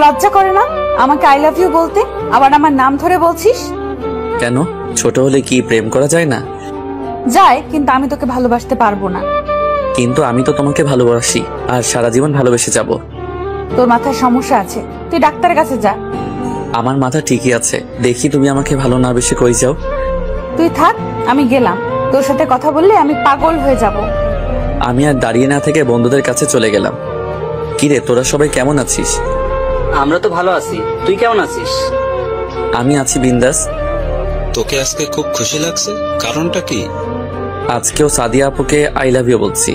লজ্জা করে না আমাকে আই লাভ ইউ বলতে? আবার আমার নাম ধরে বলছিস কেন? ছোট হলে কি প্রেম করা যায় না? যায়, কিন্তু আমি তোকে ভালোবাসতে পারবো না। কিন্তু আমি তো তোমাকে ভালোবাসি আর সারা জীবন ভালোবেসে যাব। তোর মাথায় সমস্যা আছে, তুই ডাক্তারের কাছে যা। আমার মাথা ঠিকই আছে, দেখি তুমি আমাকে ভালো না বেশি কই যাও। তুই থাক, আমি গেলাম। তোর সাথে কথা বললে আমি পাগল হয়ে যাব। আমি আর দাঁড়িয়ে না থেকে বন্ধুদের কাছে চলে গেলাম। কিরে, তোরা সবাই কেমন আছিস? আমরা তো ভালো আছি, তুই কেমন আছিস? আমি আছি বিন্দাস। তোকে আজকে খুব খুশি লাগছে, কারণটা কি? আজকেও সাদিয়া আপুকে আই লাভ ইউ বলছি।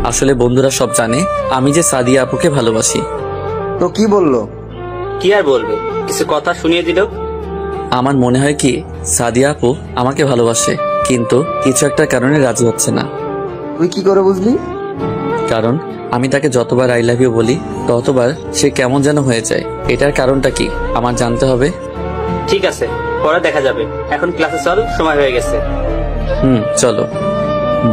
আসলে বন্ধুরা সব জানে আমি যে সাদিয়া আপুকে ভালোবাসি। তো কি বললো? কি আর বলবে, কিছু কথা শুনিয়ে দিল। আমার মনে হয় কি সাদিয়া আপু আমাকে ভালোবাসে, কিন্তু কিছু একটা কারণে রাজি হচ্ছে না। তুই কি করে বুঝলি? কারণ আমি তাকে যতবার আই লাভ ইউ বলি ততবার সে কেমন যেন হয়ে যায়। এটার কারণটা কি আমার জানতে হবে। ঠিক আছে, পরে দেখা যাবে, এখন ক্লাসে চল, সময় হয়ে গেছে। চলো।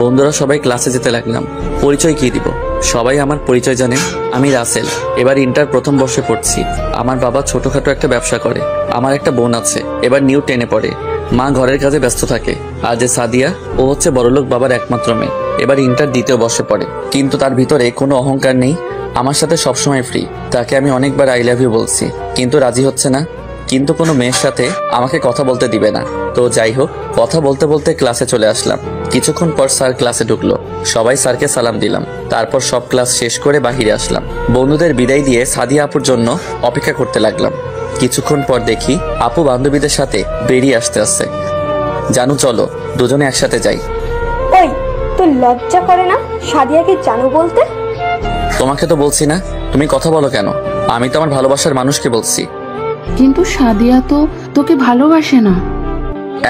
বন্ধুরা সবাই ক্লাসে যেতে লাগলাম। পরিচয় কি দিব? সবাই আমার পরিচয় জানে, আমি রাসেল। এবার ইন্টার প্রথম বর্ষে পড়ছি। আমার বাবা ছোটখাটো একটা ব্যবসা করে। আমার একটা বোন আছে, এবার নিউ 10-এ পড়ে। মা ঘরের কাজে ব্যস্ত থাকে। আর যে সাদিয়া, ও হচ্ছে বড়লোক বাবার একমাত্র মেয়ে, এবার ইন্টার 2য় বর্ষে পড়ে। কিন্তু তার ভিতরে কোনো অহংকার নেই, আমার সাথে সবসময় ফ্রি। তাকে আমি অনেকবার আই লাভ ইউ বলছি, কিন্তু রাজি হচ্ছে না। কিন্তু কোনো মেয়ের সাথে আমাকে কথা বলতে দিবে না। তো যাই হোক, কথা বলতে বলতে ক্লাসে চলে আসলাম। কিছুক্ষণ পর স্যার ক্লাসে ঢুকলো। সবাই স্যারকে সালাম দিলাম। তারপর সব ক্লাস শেষ করে বাহিরে আসলাম। বন্ধুদের বিদায় দিয়ে সাদিয়া আপুর জন্য অপেক্ষা করতে লাগলাম। কিছুক্ষণ পর দেখি আপু বান্ধবীদের সাথে বেরিয়ে আসছে। জানু চলো, দুজনে একসাথে যাই। ওই, তোর লজ্জা করে না সাদিয়াকে জানু বলতে? তোমাকে তো বলছি না, তুমি কথা বলো কেন? আমি তো আমার ভালোবাসার মানুষকে বলছি। কিন্তু সাদিয়া তো তোকে ভালোবাসে না।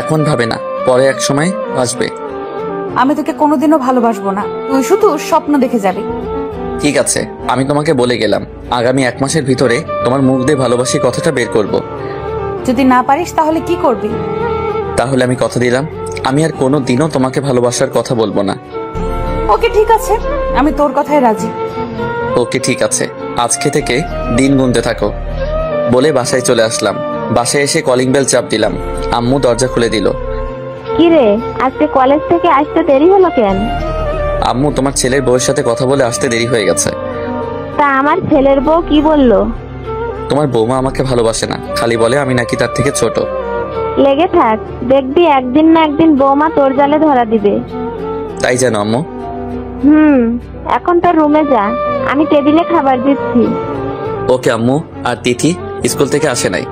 এখন ভাবে না, পরে এক সময় আসবে। আমি তোকে কোনোদিনও ভালোবাসবো না, তুই শুধু স্বপ্ন দেখে যাবি। ঠিক আছে, আমি তোমাকে বলে গেলাম আগামী 1 মাসের ভিতরে তোমার মুখ দিয়ে ভালোবাসি কথাটা বের করব। যদি না পারিস তাহলে কি করবি? তাহলে আমি কথা দিলাম, আমি আর কোনো দিনও তোমাকে ভালোবাসার কথা বলবো না। ওকে ঠিক আছে, আমি তোর কথায় রাজি। ওকে ঠিক আছে, আজকে থেকে দিন গুনতে থাকো। বলে বাসায় চলে আসলাম। বাসায় এসে কলিং বেল চাপ দিলাম। আম্মু দরজা খুলে দিল। কিরে, আজকে কলেজ থেকে আসতে দেরি হলো কেন? আম্মু, তোমার ছেলের বউয়ের সাথে কথা বলে আসতে দেরি হয়ে গেছে। তা আমার ছেলের বউ কি বললো? তোমার বৌমা আমাকে ভালোবাসে না, খালি বলে আমি নাকি তার থেকে ছোট। লেগে থাক, দেখবি একদিন না একদিন বৌমা তোর জালে ধরা দিবে। তাই জানো আম্মু? এখন তোর রুমে যা, আমি টেবিলে খাবার দিচ্ছি। ওকে আম্মু। আর তিথি স্কুল থেকে আসে নাই?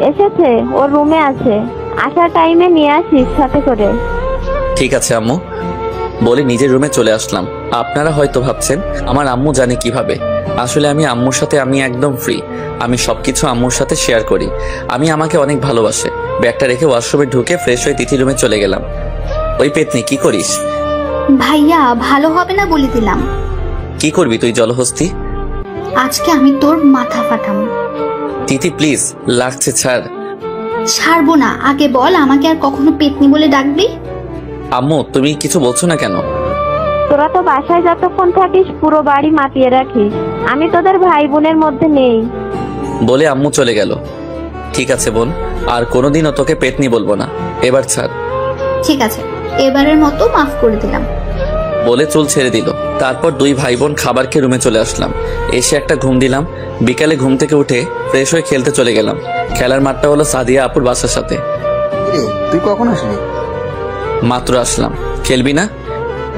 এসেছে, ওর রুমে আছে, আসার টাইমে নিয়ে আসিস সাথে করে। ঠিক আছে আম্মু। বলে নিজের রুমে চলে আসলাম। আপনারা হয়তো ভাবছেন আমার আম্মু জানে কিভাবে। আসলে আমি আম্মুর সাথে আমি একদম ফ্রি। আমি সবকিছু আম্মুর সাথে শেয়ার করি। আমি আমাকে অনেক ভালোবাসে। ব্যাগটা রেখে ওয়াশরুমে ঢুকে ফ্রেশ হয়ে তিথি রুমে চলে গেলাম। ওই পেতনি, কি করিস? ভাইয়া, ভালো হবে না বলে দিলাম। কি করবি তুই জলহস্তি? আজকে আমি তোর মাথা ফাটাবো। তিথি প্লিজ, লাগছে, ছাড়। ছাড়বো না, আগে বল আমাকে আর কখনো পেতনি বলে ডাকবি? আম্মু, তুমি কিছু বলছো না কেন? তোরা তো বাসায় যতক্ষণ থাকিস পুরো বাড়ি মাতিয়ে রাখিস, আমি তোদের ভাই বোনের মধ্যে নেই। বলে আম্মু চলে গেল। ঠিক আছে বোন, আর কোনোদিনও তোকে পেতনি বলবো না, এবার ছাড়। ঠিক আছে, এবারের মতো মাফ করে দিলাম। বলে চুল ছেড়ে দিল। তারপর 2 ভাই বোন খাবার খেয়ে রুমে চলে আসলাম। এসে একটা ঘুম দিলাম। বিকালে ঘুম থেকে উঠে ফ্রেশ হয়ে খেলতে চলে গেলাম। খেলার মাঠটা হলো সাদিয়া আপুর বাসার সাথে। তুই কখন আসলি? মাত্র আসলাম। খেলবি না?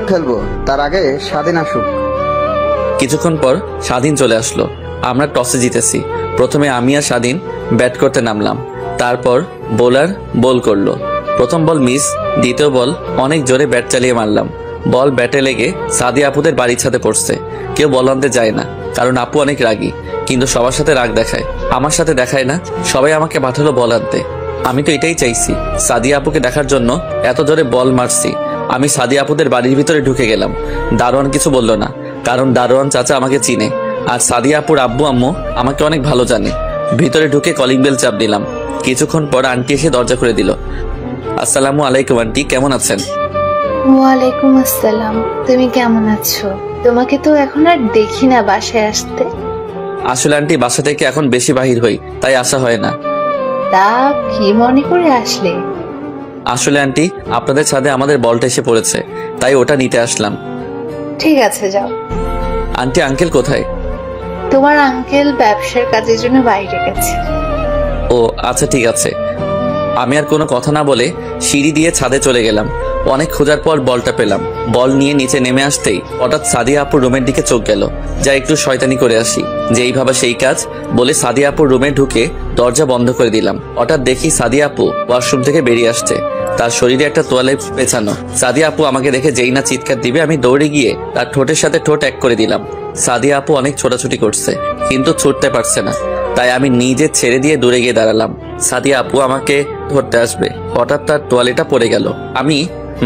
খেলবো, তার আগে স্বাধীন আসুক। কিছুক্ষণ পর স্বাধীন চলে আসলো। আমরা টসে জিতেছি। প্রথমে আমি আর স্বাধীন ব্যাট করতে নামলাম। তারপর বোলার বল করলো। প্রথম বল মিস, দ্বিতীয় বল অনেক জোরে ব্যাট চালিয়ে মারলাম। বল ব্যাটে লেগে সাদিয়া আপুদের বাড়ির ছাদে পড়ছে। কেউ বল আনতে যায় না, কারণ আপু অনেক রাগী। কিন্তু সবার সাথে রাগ দেখায়, আমার সাথে দেখায় না। সবাই আমাকে পাঠালো বল আনতে। আমি তো এটাই চাইছি, সাদিয়া আপুকে দেখার জন্য এত জোরে বল মারছি। আমি সাদিয়া আপুদের বাড়ির ভিতরে ঢুকে গেলাম। দারোয়ান কিছু বলল না, কারণ দারোয়ান চাচা আমাকে চিনে, আর সাদিয়া আপুর আব্বু আম্মু আমাকে অনেক ভালো জানে। ভিতরে ঢুকে কলিং বেল চাপ দিলাম। কিছুক্ষণ পর আন্টি এসে দরজা খুলে দিল। আসসালামু আলাইকুম আন্টি, কেমন আছেন? ওয়ালাইকুম আসসালাম। তুমি কেমন আছো? তোমাকে তো এখন আর দেখি না বাসায় আসতে। আসলে আন্টি বাসা থেকে এখন বেশি বাহির হই, তাই আসা হয় না। তা কি মনে করে আসলে? আসলে আন্টি আপনাদের ছাদে আমাদের বলটা এসে পড়েছে, তাই ওটা নিতে আসলাম। ঠিক আছে, যাও। আন্টি আঙ্কেল কোথায়? তোমার আঙ্কেল ব্যবসার কাজের জন্য বাইরে গেছে। ও আচ্ছা ঠিক আছে। আমি আর কোনো কথা না বলে সিঁড়ি দিয়ে ছাদে চলে গেলাম। অনেক খোঁজার পর বলটা পেলাম। বল নিয়ে নিচে নেমে আসতেই হঠাৎ সাদিয়া আপুর রুমের দিকে চোখ গেল, যা একটু শয়তানি করে আসি। যেই ভাবা সেই কাজ বলে সাদিয়া আপুর রুমে ঢুকে দরজা বন্ধ করে দিলাম। হঠাৎ দেখি সাদিয়া আপু ওয়াশরুম থেকে বেরিয়ে আসছে, তার শরীরে একটা তোয়ালে পেঁচানো। সাদিয়া আপু আমাকে দেখে যেই না চিৎকার দিবে, আমি দৌড়ে গিয়ে তার ঠোঁটের সাথে ঠোঁট এক করে দিলাম। সাদিয়া আপু অনেক ছোটাছুটি করছে, কিন্তু ছুটতে পারছে না, তাই আমি নিজে ছেড়ে দিয়ে দূরে গিয়ে দাঁড়ালাম। সাদিয়া আপু আমাকে ধরতে আসবে, হঠাৎ তার তোয়ালেটা পড়ে গেল। আমি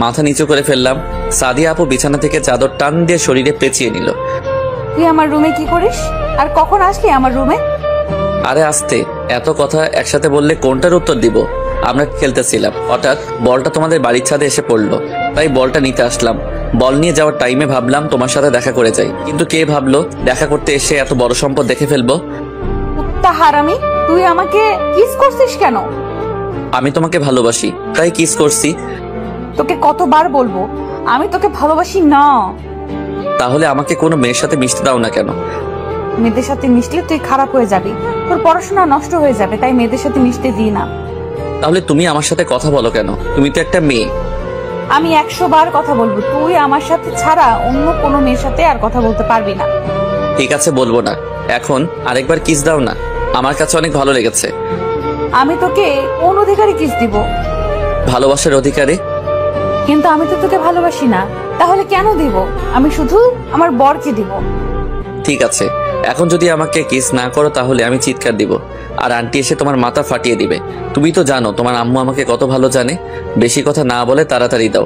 মাথা নিচু করে ফেললাম। সাদিয়া আপু বিছানা থেকে চাদর টান দিয়ে শরীরে পেঁচিয়ে নিল। তুই আমার রুমে কি করিস? আর কখন আসলি আমার রুমে? আরে আস্তে, এত কথা একসাথে বললে কোনটার উত্তর দিব? আমরা খেলতেছিলাম, হঠাৎ বলটা তোমাদের বাড়ির ছাদে এসে পড়লো, তাই বলটা নিতে আসলাম। বল নিয়ে যাওয়ার টাইমে ভাবলাম তোমার সাথে দেখা করে যাই, কিন্তু কে ভাবলো দেখা করতে এসে এত বড় সম্পদ দেখে ফেলবো। কুত্তা হারামি, তুই আমাকে কিস করছিস কেন? আমি তোমাকে ভালোবাসি, তাই কিস করছি। তোকে কতবার বলবো আমি তোকে ভালোবাসি না? তাহলে আমাকে কোনো মেয়ের সাথে মিশতে দাও না কেন? মেয়েদের সাথে মিশলে তুই খারাপ হয়ে যাবি, তোর পড়াশোনা নষ্ট হয়ে যাবে, তাই মেয়েদের সাথে মিশতে দিই না। তাহলে তুমি আমার সাথে কথা বলো কেন? তুমি তো একটা মেয়ে। আমি 100 বার কথা বলবো, তুই আমার সাথে ছাড়া অন্য কোনো মেয়ের সাথে আর কথা বলতে পারবি না। ঠিক আছে, বলবো না। এখন আরেকবার কিস দাও না, আমার কাছে অনেক ভালো লেগেছে। আমি তোকে কোন অধিকারে কিস দিব? ভালোবাসার অধিকারে। কিন্তু আমি তো তোকে ভালোবাসি না, তাহলে কেন দিব? আমি শুধু আমার বরকে দিব। ঠিক আছে, এখন যদি আমাকে কিস না করো তাহলে আমি চিৎকার দিব, আর আন্টি এসে তোমার মাথা ফাটিয়ে দিবে। তুমি তো জানো তোমার আম্মু আমাকে কত ভালো জানে। বেশি কথা না বলে তাড়াতাড়ি দাও।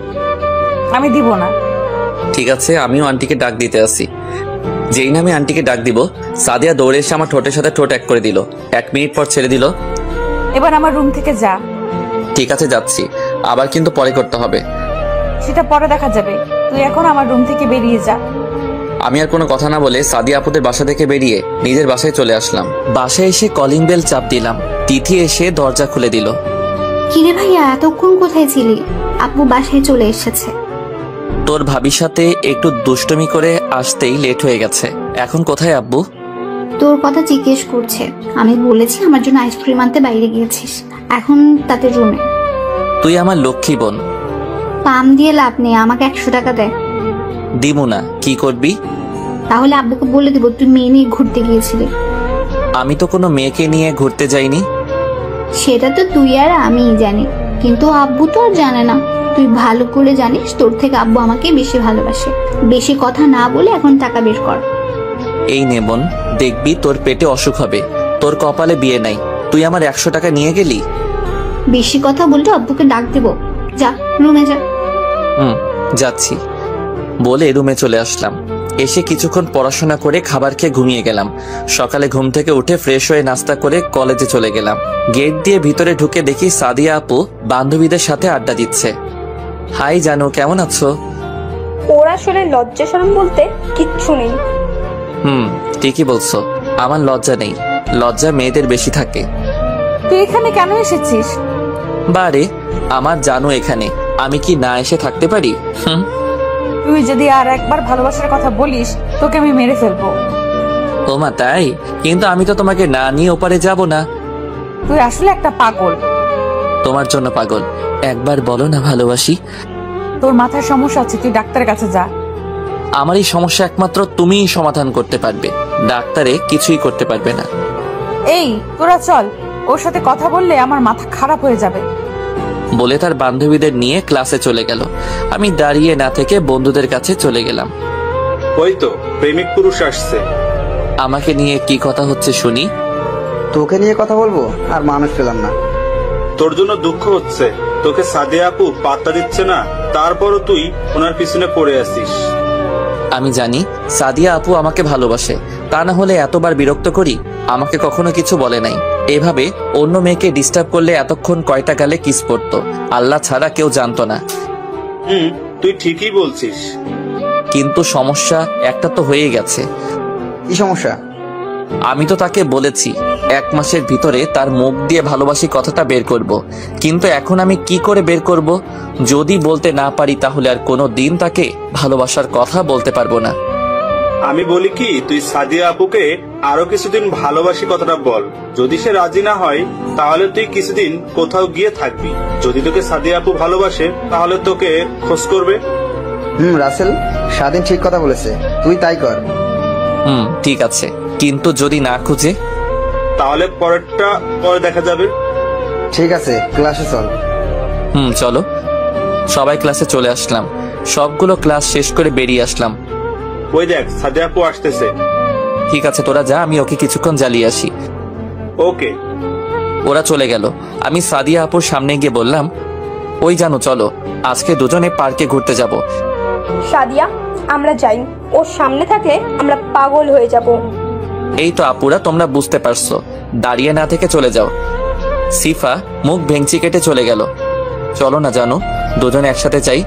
আমি দিব না। ঠিক আছে, আমিও আন্টিকে ডাক দিতে আসি। যেই না আমি আন্টিকে ডাক দিব, সাদিয়া দৌড়ে এসে আমার ঠোঁটের সাথে ঠোঁট এক করে দিল। 1 মিনিট পর ছেড়ে দিল। এবার আমার রুম থেকে যা। ঠিক আছে, যাচ্ছি, আবার কিন্তু পরে করতে হবে। সেটা পরে দেখা যাবে, তুই এখন আমার রুম থেকে বেরিয়ে যা। আমি আর কোনো কথা না বলে সাদিয়া আপুদের বাসা থেকে বেরিয়ে নিজের বাসায় চলে আসলাম। বাসায় এসে কলিং বেল চাপ দিলাম। তিথি এসে দরজা খুলে দিল। কিরে ভাইয়া, এতক্ষণ কোথায় ছিলি? আপু বাসায় চলে এসেছে। তোর ভাবির সাথে একটু দুষ্টুমি করে আসতেই লেট হয়ে গেছে। এখন কোথায় আব্বু? তোর কথা জিজ্ঞেস করছে। আমি বলেছি আমার জন্য আইসক্রিম আনতে বাইরে গিয়েছিস, এখন তাদের রুমে। তুই আমার লক্ষ্মী বোন। পাম দিয়ে লাভ নেই, আমাকে 100 টাকা দে। দিমু না, কি করবি? তাহলে আব্বুকে বলে দিব তুই মেয়ে নিয়ে ঘুরতে গিয়েছিলি। আমি তো কোনো মেয়েকে নিয়ে ঘুরতে যাইনি। সেটা তো তুই আর আমিই জানি, কিন্তু আব্বু তো আর জানে না। তুই ভালো করে জানিস তোর থেকে আব্বু আমাকে বেশি ভালোবাসে। বেশি কথা না বলে এখন টাকা বের কর। এই নে বোন, দেখবি তোর পেটে অসুখ হবে। তোর কপালে বিয়ে নাই, তুই আমার 100 টাকা নিয়ে গেলি। বেশি কথা বললে আব্বুকে ডাক দেব। যা রুমে যা। যাচ্ছি বলে রুমে চলে আসলাম। এসে কিছুক্ষণ পড়াশোনা করে খাবার খেয়ে ঘুমিয়ে গেলাম। সকালে ঘুম থেকে উঠে ফ্রেশ হয়ে নাস্তা করে কলেজে চলে গেলাম। গেট দিয়ে ভিতরে ঢুকে দেখি সাদিয়া আপু বান্ধবীদের সাথে আড্ডা দিচ্ছে। হাই জানু, কেমন আছো? ওর আসলে লজ্জা শরম বলতে কিচ্ছু নেই। ঠিকই বলছো, আমার লজ্জা নেই। লজ্জা মেয়েদের বেশি থাকে। তুই এখানে কেন এসেছিস? বারে, আমার জানু এখানে, আমি কি না এসে থাকতে পারি? তুই যদি আর একবার ভালোবাসার কথা বলিস তোকে আমি মেরে ফেলবো। ও মা, তাই? কিন্তু আমি তো তোমাকে না নিয়ে ওপারে যাব না। তুই আসলে একটা পাগল। তোমার জন্য পাগল। একবার বলো না ভালোবাসি। তোর মাথার সমস্যা আছে, তুই ডাক্তারের কাছে যা। আমার এই সমস্যা একমাত্র তুমিই সমাধান করতে পারবে, ডাক্তারে কিছুই করতে পারবে না। এই তোরা চল, ওর সাথে কথা বললে আমার মাথা খারাপ হয়ে যাবে। বলে তার বান্ধবীদের নিয়ে ক্লাসে চলে গেল। আমি দাঁড়িয়ে না থেকে বন্ধুদের কাছে চলে গেলাম। ওই তো প্রেমিক পুরুষ আসছে। আমাকে নিয়ে কি কথা হচ্ছে শুনি। তোকে নিয়ে কথা বলবো আর মানুষ পেলাম না। তোর জন্য দুঃখ হচ্ছে, তোকে সাদিয়া আপু পাত্তা দিচ্ছে না, তারপরও তুই ওনার পিছনে পড়ে আসিস। আমি জানি সাদিয়া আপু আমাকে ভালোবাসে, তা না হলে এতবার বিরক্ত করি? আমাকে কখনো কিছু বলে নাই। এভাবে অন্য মেয়েকে ডিস্টার্ব করলে এতক্ষণ কয়টা গালে কিস পড়তো, আল্লাহ ছাড়া কেউ জানতো না। তুই ঠিকই বলছিস, কিন্তু সমস্যা একটা তো হয়ে গেছে। কি সমস্যা? আমি তো তাকে বলেছি 1 মাসের ভিতরে তার মুখ দিয়ে ভালোবাসি কথাটা বের করব। কিন্তু এখন আমি কি করে বের করব? যদি বলতে না পারি তাহলে আর কোনো দিন তাকে ভালোবাসার কথা বলতে পারবো না। আমি বলি কি, তুই সাদিয়া আপুকে আরো কিছুদিন ভালোবাসি কথাটা বল। যদি সে রাজি না হয় তাহলে তুই কিছুদিন কোথাও গিয়ে থাকবি। যদি তোকে সাদিয়া আপু ভালোবাসে তাহলে তোকে খোঁজ করবে। রাসেল, স্বাধীন ঠিক কথা বলেছে, তুই তাই কর। ঠিক আছে, কিন্তু যদি না খুঁজে? তাহলে পরেরটা পরে দেখা যাবে। ঠিক আছে, ক্লাসে চল। চলো। সবাই ক্লাসে চলে আসলাম। সবগুলো ক্লাস শেষ করে বেরিয়ে আসলাম। ওই দেখ, সাদিয়া আপু আসতেছে। ঠিক আছে, তোরা যা, আমি ওকে কিছুক্ষণ জ্বালিয়ে আসি। ওকে। ওরা চলে গেল। আমি সাদিয়া আপুর সামনে গিয়ে বললাম, ওই জানো, চলো আজকে দুজনে পার্কে ঘুরতে যাব। সাদিয়া, আমরা যাই। ওর সামনে থাকলে আমরা পাগল হয়ে যাব। এই তো আপুরা, তোমরা বুঝতে পারছো, দাঁড়িয়ে না থেকে চলে যাও। সিফা মুখ ভেঙচি কেটে চলে গেল। চলো না জানো, দুজনে একসাথে যাই।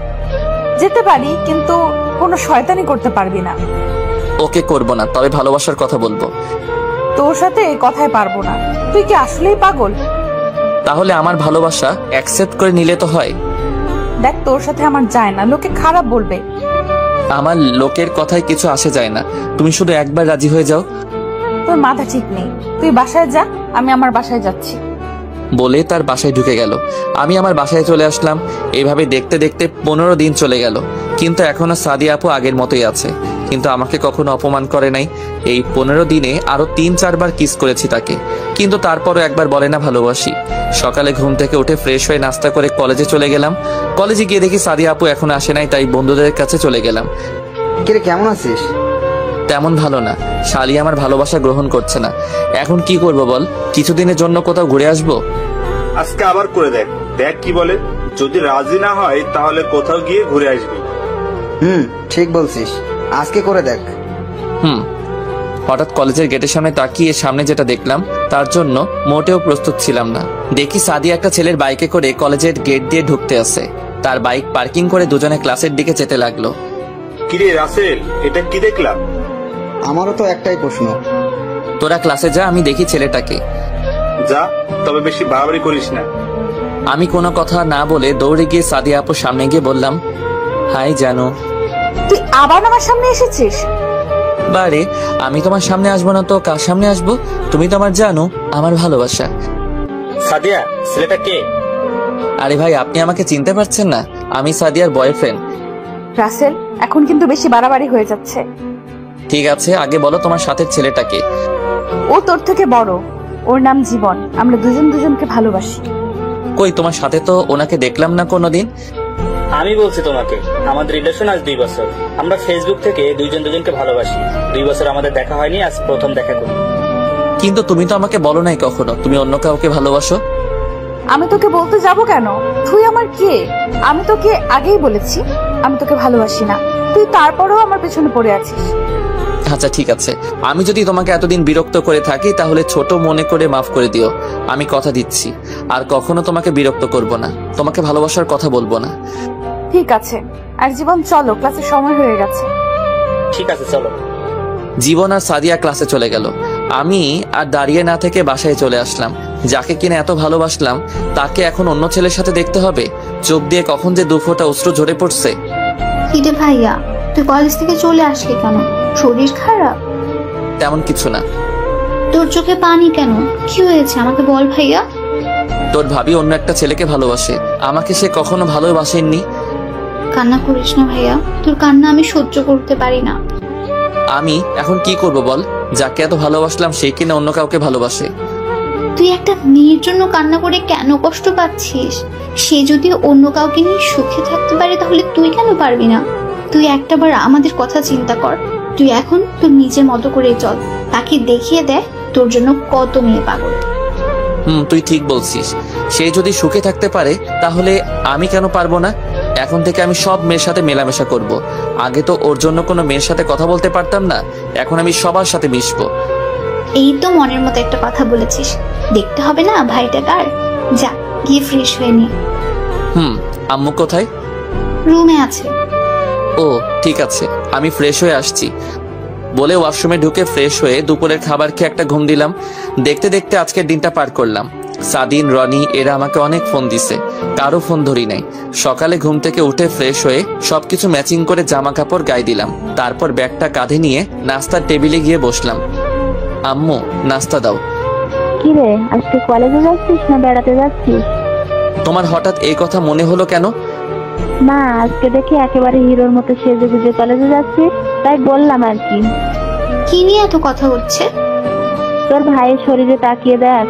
যেতে পারি, কিন্তু কোনো শয়তানি করতে পারবি না। ওকে, করব না, তবে ভালোবাসার কথা বলবো। তোর সাথে কথায় পারবো না। তুই কি আসলেই পাগল? তাহলে আমার ভালোবাসা অ্যাকসেপ্ট করে নিলে তো হয়। দেখ, তোর সাথে আমার যায় না, লোকে খারাপ বলবে। আমার লোকের কথায় কিছু আসে যায় না, তুমি শুধু একবার রাজি হয়ে যাও। তোর মাথা ঠিক নেই। তুই বাসায় যা, আমি আমার বাসায় যাচ্ছি। বলে তার বাসায় ঢুকে গেল। আমি আমার বাসায় চলে আসলাম। এইভাবে দেখতে দেখতে 15 দিন চলে গেল, কিন্তু এখনো সাদিয়া আপু আগের মতোই আছে। কিন্তু আমাকে কখনো অপমান করে নাই। এই 15 দিনে আরো 3-4 বার কিস করেছি তাকে, কিন্তু তারপরও একবার বলে না ভালোবাসি। সকালে ঘুম থেকে উঠে ফ্রেশ হয়ে নাস্তা করে কলেজে চলে গেলাম। কলেজে গিয়ে দেখি সাদিয়া আপু এখনো আসে নাই, তাই বন্ধুদের কাছে চলে গেলাম। কিরে, কেমন আছিস? তেমন ভালো না, শালি আমার ভালোবাসা গ্রহণ করছে না। এখন কি করব বল? কিছুদিনের জন্য কোথাও ঘুরে আসবো। আজকে আবার করে দেখ, দেখ কি বলে। যদি রাজি না হয় তাহলে কোথাও গিয়ে ঘুরে আসবি। ঠিক বলছিস, আজকে করে দেখ। হঠাৎ কলেজের গেটের সামনে তাকিয়ে সামনে যেটা দেখলাম তার জন্য মোটেও প্রস্তুত ছিলাম না। দেখি সাদিয়া একটা ছেলের বাইকে করে কলেজের গেট দিয়ে ঢুকতে আসে। তার বাইক পার্কিং করে দুজনে ক্লাসের দিকে যেতে লাগলো। কিরে রাসেল, এটা কি দেখলাম? আমারও তো একটাই প্রশ্ন। তোরা ক্লাসে যা, আমি দেখি ছেলেটাকে। যা, তবে বেশি বাড়াবাড়ি করিস না। আমি কোনো কথা না বলে দৌড়ে গিয়ে সাদিয়া আপুর সামনে গিয়ে বললাম, হাই জানো। তুই আবার আমার সামনে এসেছিস? বারে, আমি তোমার সামনে আসবো না তো কার সামনে আসবো? তুমি তো আমার জানো, আমার ভালোবাসা। সাদিয়া, ছেলেটা কে? আরে ভাই, আপনি আমাকে চিনতে পারছেন না? আমি সাদিয়ার বয়ফ্রেন্ড। রাসেল, এখন কিন্তু বেশি বাড়াবাড়ি হয়ে যাচ্ছে। ঠিক আছে, আগে বলো তোমার সাথে ছেলেটাকে। ও তোর থেকে বড়, ওর নাম জীবন। আমরা দুজন দুজনকে ভালোবাসি। কই, তোমার সাথে তো ওনাকে দেখলাম না কোনোদিন। আমি বলছি তোমাকে, আমাদের রিলেশন আজ 2 বছর। আমরা ফেসবুক থেকে দুজন দুজনকে ভালোবাসি। 2 বছর আমাদের দেখা হয়নি, আজ প্রথম দেখা করি। কিন্তু তুমি তো আমাকে বলো নাই কখনো তুমি অন্য কাউকে ভালোবাসো। আমি তোকে বলতে যাব কেন? তুই আমার কে? আমি তোকে আগেই বলেছি আমি তোকে ভালোবাসি না। তুই তারপরেও আমার পেছনে পড়ে আছিস। আচ্ছা ঠিক আছে, আমি যদি তোমাকে এতদিন বিরক্ত করে থাকি তাহলে ছোট মনে করে মাফ করে দিও। আমি কথা দিচ্ছি আর কখনো তোমাকে বিরক্ত করব না, তোমাকে ভালোবাসার কথা বলবো না। ঠিক আছে। আর জীবন, চলো, ক্লাসের সময় হয়ে গেছে। ঠিক আছে, চলো। জীবন আর সাদিয়া ক্লাসে চলে গেল। আমি আর দাঁড়িয়ে না থেকে বাসায় চলে আসলাম। যাকে কিনা এত ভালোবাসলাম তাকে এখন অন্য ছেলের সাথে দেখতে হবে। চোখ দিয়ে কখন যে 2 ফোঁটা অশ্রু ঝরে পড়ছে। কিরে ভাইয়া, তুই কলেজ থেকে চলে আসলি কেন? শরীর খারাপ? তেমন কিছু না। তোর চোখে পানি কেন? কি হয়েছে আমাকে বল ভাইয়া। তোর ভাবি অন্য একটা ছেলেকে ভালোবাসে, আমাকে সে কখনো ভালোবাসেননি। কান্না করিস না ভাইয়া, তোর কান্না আমি সহ্য করতে পারি না। আমি এখন কি করব বল? যাকে এত ভালোবাসলাম সে কিনা অন্য কাউকে ভালোবাসে। তুই একটা মেয়ের জন্য কান্না করে কেন কষ্ট পাচ্ছিস? সে যদি অন্য কাউকে নিয়ে সুখে থাকতে পারে তাহলে তুই কেন পারবি না? তুই একটাবার আমাদের কথা চিন্তা কর। তুই এখন তোর নিজের মতো করে চল, তাকে দেখিয়ে দেখ তোর জন্য কত মেয়ে পাগল। তুই ঠিক বলছিস। সে যদি সুখে থাকতে পারে তাহলে আমি কেন পারবো না? এখন থেকে আমি সব মেয়ের সাথে মেলামেশা করব। আগে তো ওর জন্য কোনো মেয়ের সাথে কথা বলতে পারতাম না, এখন আমি সবার সাথে মিশবো। এই তো মনের মতো একটা কথা বলেছিস। দেখতে হবে না ভাইটা কার? যা গিয়ে ফ্রেশ হয়ে নি। আম্মু কোথায়? রুমে আছে। ও ঠিক আছে, আমি ফ্রেশ হয়ে আসছি। বলে ওয়াশরুমে ঢুকে ফ্রেশ হয়ে দুপুরের খাবার খেয়ে একটা ঘুম দিলাম। দেখতে দেখতে আজকের দিনটা পার করলাম। সাদিন, রনি এরা আমাকে অনেক ফোন দিছে, কারো ফোন ধরি নাই। সকালে ঘুম থেকে উঠে ফ্রেশ হয়ে সবকিছু ম্যাচিং করে জামা কাপড় গায়ে দিলাম। তারপর ব্যাগটা কাঁধে নিয়ে নাস্তার টেবিলে গিয়ে বসলাম। আম্মু, নাস্তা দাও। কি রে, আজকে কলেজে যাচ্ছিস না বেড়াতে যাচ্ছিস? তোমার হঠাৎ এই কথা মনে হলো কেন? না, আজকে দেখি একেবারে হিরোর মতো সেজে গুজে কলেজে যাচ্ছিস, তাই বললাম আর কি। কি নিয়ে এত কথা হচ্ছে? তোর ভাইয়ের শরীরে তাকিয়ে দেখ।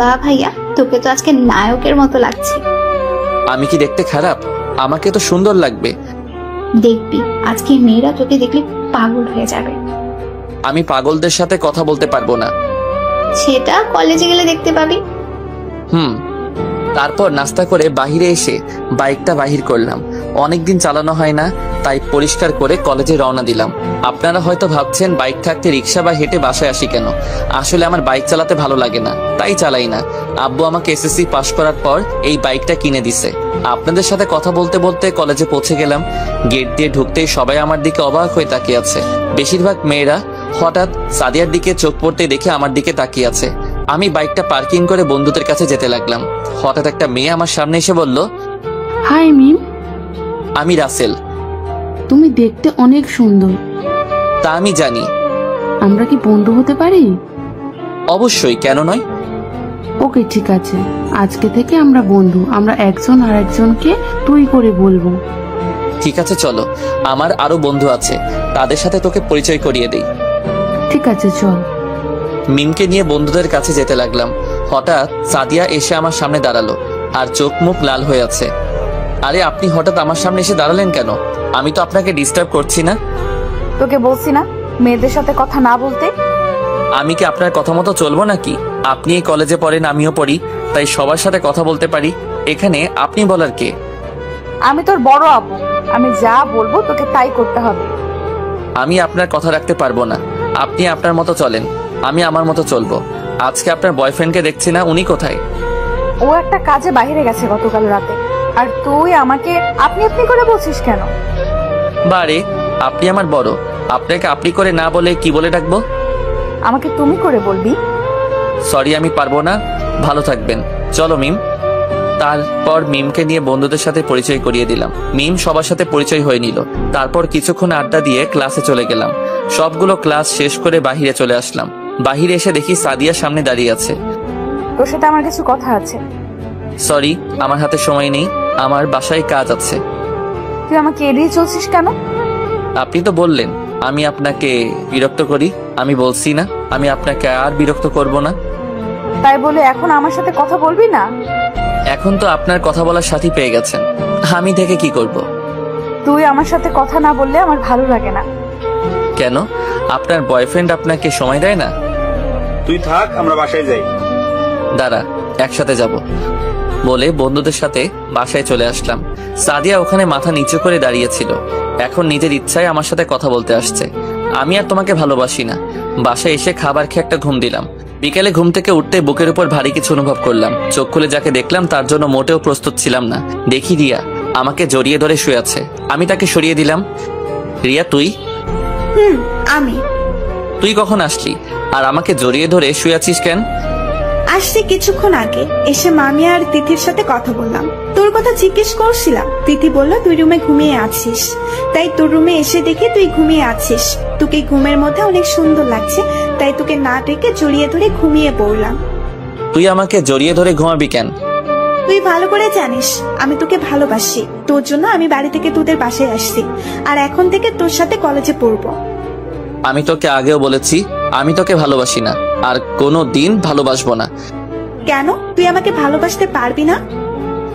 বা ভাইয়া, তোকে তো আজকে নায়কের মতো লাগছে। আমি কি দেখতে খারাপ? আমাকে তো সুন্দর লাগবে। দেখবি আজকে মেয়েরা তোকে দেখলে পাগল হয়ে যাবে। আমি পাগলদের সাথে কথা বলতে পারবো না। সেটা কলেজে গেলে দেখতে পাবি। তারপর নাস্তা করে বাহিরে এসে বাইকটা বাহির করলাম। অনেকদিন চালানো হয় না, তাই পরিষ্কার করে কলেজে রওনা দিলাম। আপনারা হয়তো ভাবছেন বাইক থাকতে রিক্সা বা হেঁটে বাসায় আসি কেন। আসলে আমার বাইক চালাতে ভালো লাগে না, তাই চালাই না। আব্বু আমাকে এসএসসি পাশ করার পর এই বাইকটা কিনে দিছে। আপনাদের সাথে কথা বলতে বলতে কলেজে পৌঁছে গেলাম। গেট দিয়ে ঢুকতেই সবাই আমার দিকে অবাক হয়ে তাকিয়ে আছে। বেশিরভাগ মেয়েরা। হঠাৎ সাদিয়ার দিকে চোখ পড়তে দেখে আমার দিকে তাকিয়ে আছে। আমি বাইকটা পার্কিং করে বন্ধুদের কাছে যেতে লাগলাম। হঠাৎ একটা মেয়ে আমার সামনে এসে বলল, হাই মিম। আমি রাসেল। তুমি দেখতে অনেক সুন্দর। তা আমি জানি। আমরা কি বন্ধু হতে পারি? অবশ্যই, কেন নয়? ওকে, ঠিক আছে, আজকে থেকে আমরা বন্ধু। আমরা একজন আর একজনকে তুই করে বলবো। ঠিক আছে, চলো। আমার আরো বন্ধু আছে, তাদের সাথে তোকে পরিচয় করিয়ে দেই। ঠিক আছে, চল। মিমকে নিয়ে বন্ধুদের কাছে যেতে লাগলাম। হঠাৎ সাদিয়া এসে আমার সামনে দাঁড়ালো আর চোখ মুখ লাল হয়ে আছে। আরে, আপনি হঠাৎ আমার সামনে এসে দাঁড়ালেন কেন? আমি তো আপনাকে ডিস্টার্ব করছি না। তোকে বলছি না মেয়েদের সাথে কথা না বলতে। আমি কি আপনার কথা মতো চলবো নাকি? আপনি এই কলেজে পড়েন, আমিও পড়ি, তাই সবার সাথে কথা বলতে পারি। এখানে আপনি বলার কে? আমি তোর বড় আপু, আমি যা বলবো তোকে তাই করতে হবে। আমি আপনার কথা রাখতে পারবো না। আপনি আপনার মতো চলেন, আমি আমার মতো চলবো। আজকে আপনার বয়ফ্রেন্ডকে দেখছি না, উনি কোথায়? ও একটা কাজে বাইরে গেছে গতকাল রাতে। আর তুই আমাকে আপনি আপনি করে বলছিস কেন? বারে, আপনি আমার বড়, আপনাকে আপনি করে না বলে কি বলে ডাকবো? আমাকে তুমি করে বলবি। সরি, আমি পারবো না। ভালো থাকবেন। চলো মিম। তারপর মিমকে নিয়ে বন্ধুদের সাথে পরিচয় করিয়ে দিলাম। মিম সবার সাথে পরিচয় হয়ে নিল। তারপর কিছুক্ষণ আড্ডা দিয়ে ক্লাসে চলে গেলাম। সবগুলো ক্লাস শেষ করে বাহিরে চলে আসলাম। বাহিরে এসে দেখি সাদিয়া সামনে দাঁড়িয়ে আছে। তোর সাথে আমার কিছু কথা আছে। সরি, আমার হাতে সময় নেই, আমার বাসায় কাজ আছে। তুই আমাকে এড়িয়ে চলছিস কেন? আপনি তো বললেন আমি আপনাকে বিরক্ত করি। আমি বলছি না আমি আপনাকে আর বিরক্ত করব না। তাই বলে এখন আমার সাথে কথা বলবি না? এখন তো আপনার কথা বলার সাথী পেয়ে গেছেন, আমি থেকে কি করব? তুই আমার সাথে কথা না বললে আমার ভালো লাগে না। কেন? আপনার বয়ফ্রেন্ড আপনাকে সময় দেয় না? তুই থাক, আমরা বাসায় যাই। দাঁড়া, একসাথে যাব। বলে বন্ধুদের সাথে বাসায় চলে আসলাম। সাদিয়া ওখানে মাথা নিচু করে দাঁড়িয়েছিল। এখন নিজের ইচ্ছায় আমার সাথে কথা বলতে আসছে। আমি আর তোমাকে ভালোবাসি না। বাসায় এসে খাবার খেয়ে একটা ঘুম দিলাম। বিকেলে ঘুম থেকে উঠতে বুকের উপর ভারী কিছু অনুভব করলাম। চোখ খুলে যাকে দেখলাম তার জন্য মোটেও প্রস্তুত ছিলাম না। দেখি রিয়া আমাকে জড়িয়ে ধরে শুয়ে আছে। আমি তাকে সরিয়ে দিলাম। রিয়া, তুই? আমি। তুই কখন আসলি আর আমাকে জড়িয়ে ধরে শুয়ে আছিস কেন? আসছে কিছুক্ষণ আগে। এসে মামি আর তিথির সাথে কথা বললাম। তোর কথা জিজ্ঞেস করছিলাম। তিথি বলল তুই রুমে ঘুমিয়ে আছিস, তাই তোর রুমে এসে দেখি তুই ঘুমিয়ে আছিস। তোকে ঘুমের মধ্যে অনেক সুন্দর লাগছে, তাই তোকে না ডেকে জড়িয়ে ধরে ঘুমিয়ে পড়লাম। তুই আমাকে জড়িয়ে ধরে ঘুমাবি কেন? তুই ভালো করে জানিস আমি তোকে ভালোবাসি। তোর জন্য আমি বাড়ি থেকে তোদের বাসায় আসছি, আর এখন থেকে তোর সাথে কলেজে পড়বো। আমি তোকে আগেও বলেছি আমি তোকে ভালোবাসি না, আর কোনো দিন ভালোবাসবো না। কেন তুই আমাকে ভালোবাসতে পারবি না?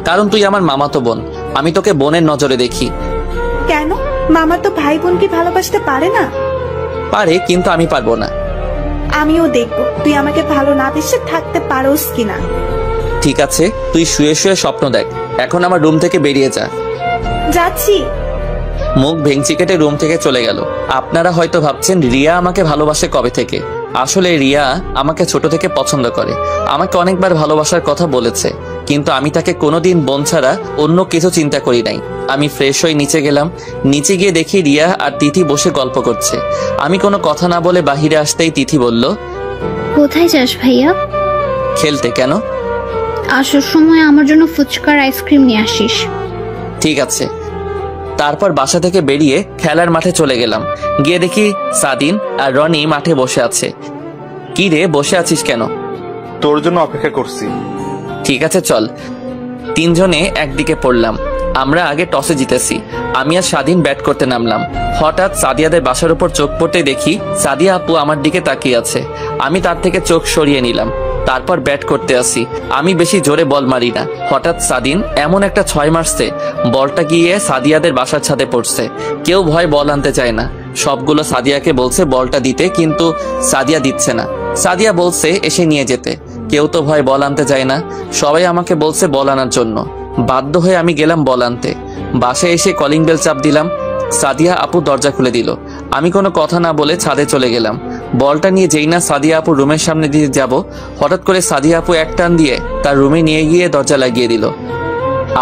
কারণ তুই আমার মামাতো বোন, আমি তোকে বোনের নজরে দেখি। কেন? মামা তো ভাই বোনকে ভালোবাসতে পারে না? পারে, কিন্তু আমি পারবো না। আমিও দেখবো তুই আমাকে ভালো না বেসে থাকতে পারোস কিনা। ঠিক আছে, তুই শুয়ে শুয়ে স্বপ্ন দেখ। এখন আমার রুম থেকে বেরিয়ে যা। যাচ্ছি। মুখ ভেঙচি কেটে রুম থেকে চলে গেল। আপনারা হয়তো ভাবছেন রিয়া আমাকে ভালোবাসে কবে থেকে। আসলে রিয়া আমাকে ছোট থেকে পছন্দ করে, আমাকে অনেকবার ভালোবাসার কথা বলেছে, কিন্তু আমি তাকে কোনোদিন বোন ছাড়া অন্য কিছু চিন্তা করি নাই। আমি ফ্রেশ হয়ে নিচে গেলাম। নিচে গিয়ে দেখি রিয়া আর তিথি বসে গল্প করছে। আমি কোনো কথা না বলে বাহিরে আসতেই তিথি বলল, কোথায় যাস ভাইয়া? খেলতে। কেন? আসার সময় আমার জন্য ফুচকার আইসক্রিম নিয়ে আসিস। ঠিক আছে। তারপর বাসা থেকে বেরিয়ে খেলার মাঠে চলে গেলাম। গিয়ে দেখি সাদিন আর রনি মাঠে বসে আছে। কি রে, বসে আছিস কেন? তোর জন্য অপেক্ষা করছি। ঠিক আছে চল। তিনজনে একদিকে পড়লাম। আমরা আগে টসে জিতেছি। আমি আর স্বাধীন ব্যাট করতে নামলাম। হঠাৎ সাদিয়াদের বাসার উপর চোখ পড়তে দেখি সাদিয়া আপু আমার দিকে তাকিয়ে আছে। আমি তার থেকে চোখ সরিয়ে নিলাম। তারপর ব্যাট করতে আসি। আমি বেশি জোরে বল মারি না। হঠাৎ সাদিন এমন একটা 6 মারছে, বলটা গিয়ে সাদিয়াদের বাসার ছাদে পড়ছে। কেউ ভয় বল আনতে চায় না। সবগুলো সাদিয়াকে বলছে বলটা দিতে, কিন্তু সাদিয়া দিচ্ছে না। সাদিয়া বলছে এসে নিয়ে যেতে। কেউ তো ভয় বল আনতে যায় না। সবাই আমাকে বলছে বল আনার জন্য। বাধ্য হয়ে আমি গেলাম বল আনতে। বাসায় এসে কলিং বেল চাপ দিলাম। সাদিয়া আপু দরজা খুলে দিল। আমি কোনো কথা না বলে ছাদে চলে গেলাম। বলটা নিয়ে যেই না সাদিয়া আপু রুমের সামনে দিয়ে যাব, হঠাৎ করে সাদিয়া আপু এক টান দিয়ে তার রুমে নিয়ে গিয়ে দরজা লাগিয়ে দিল।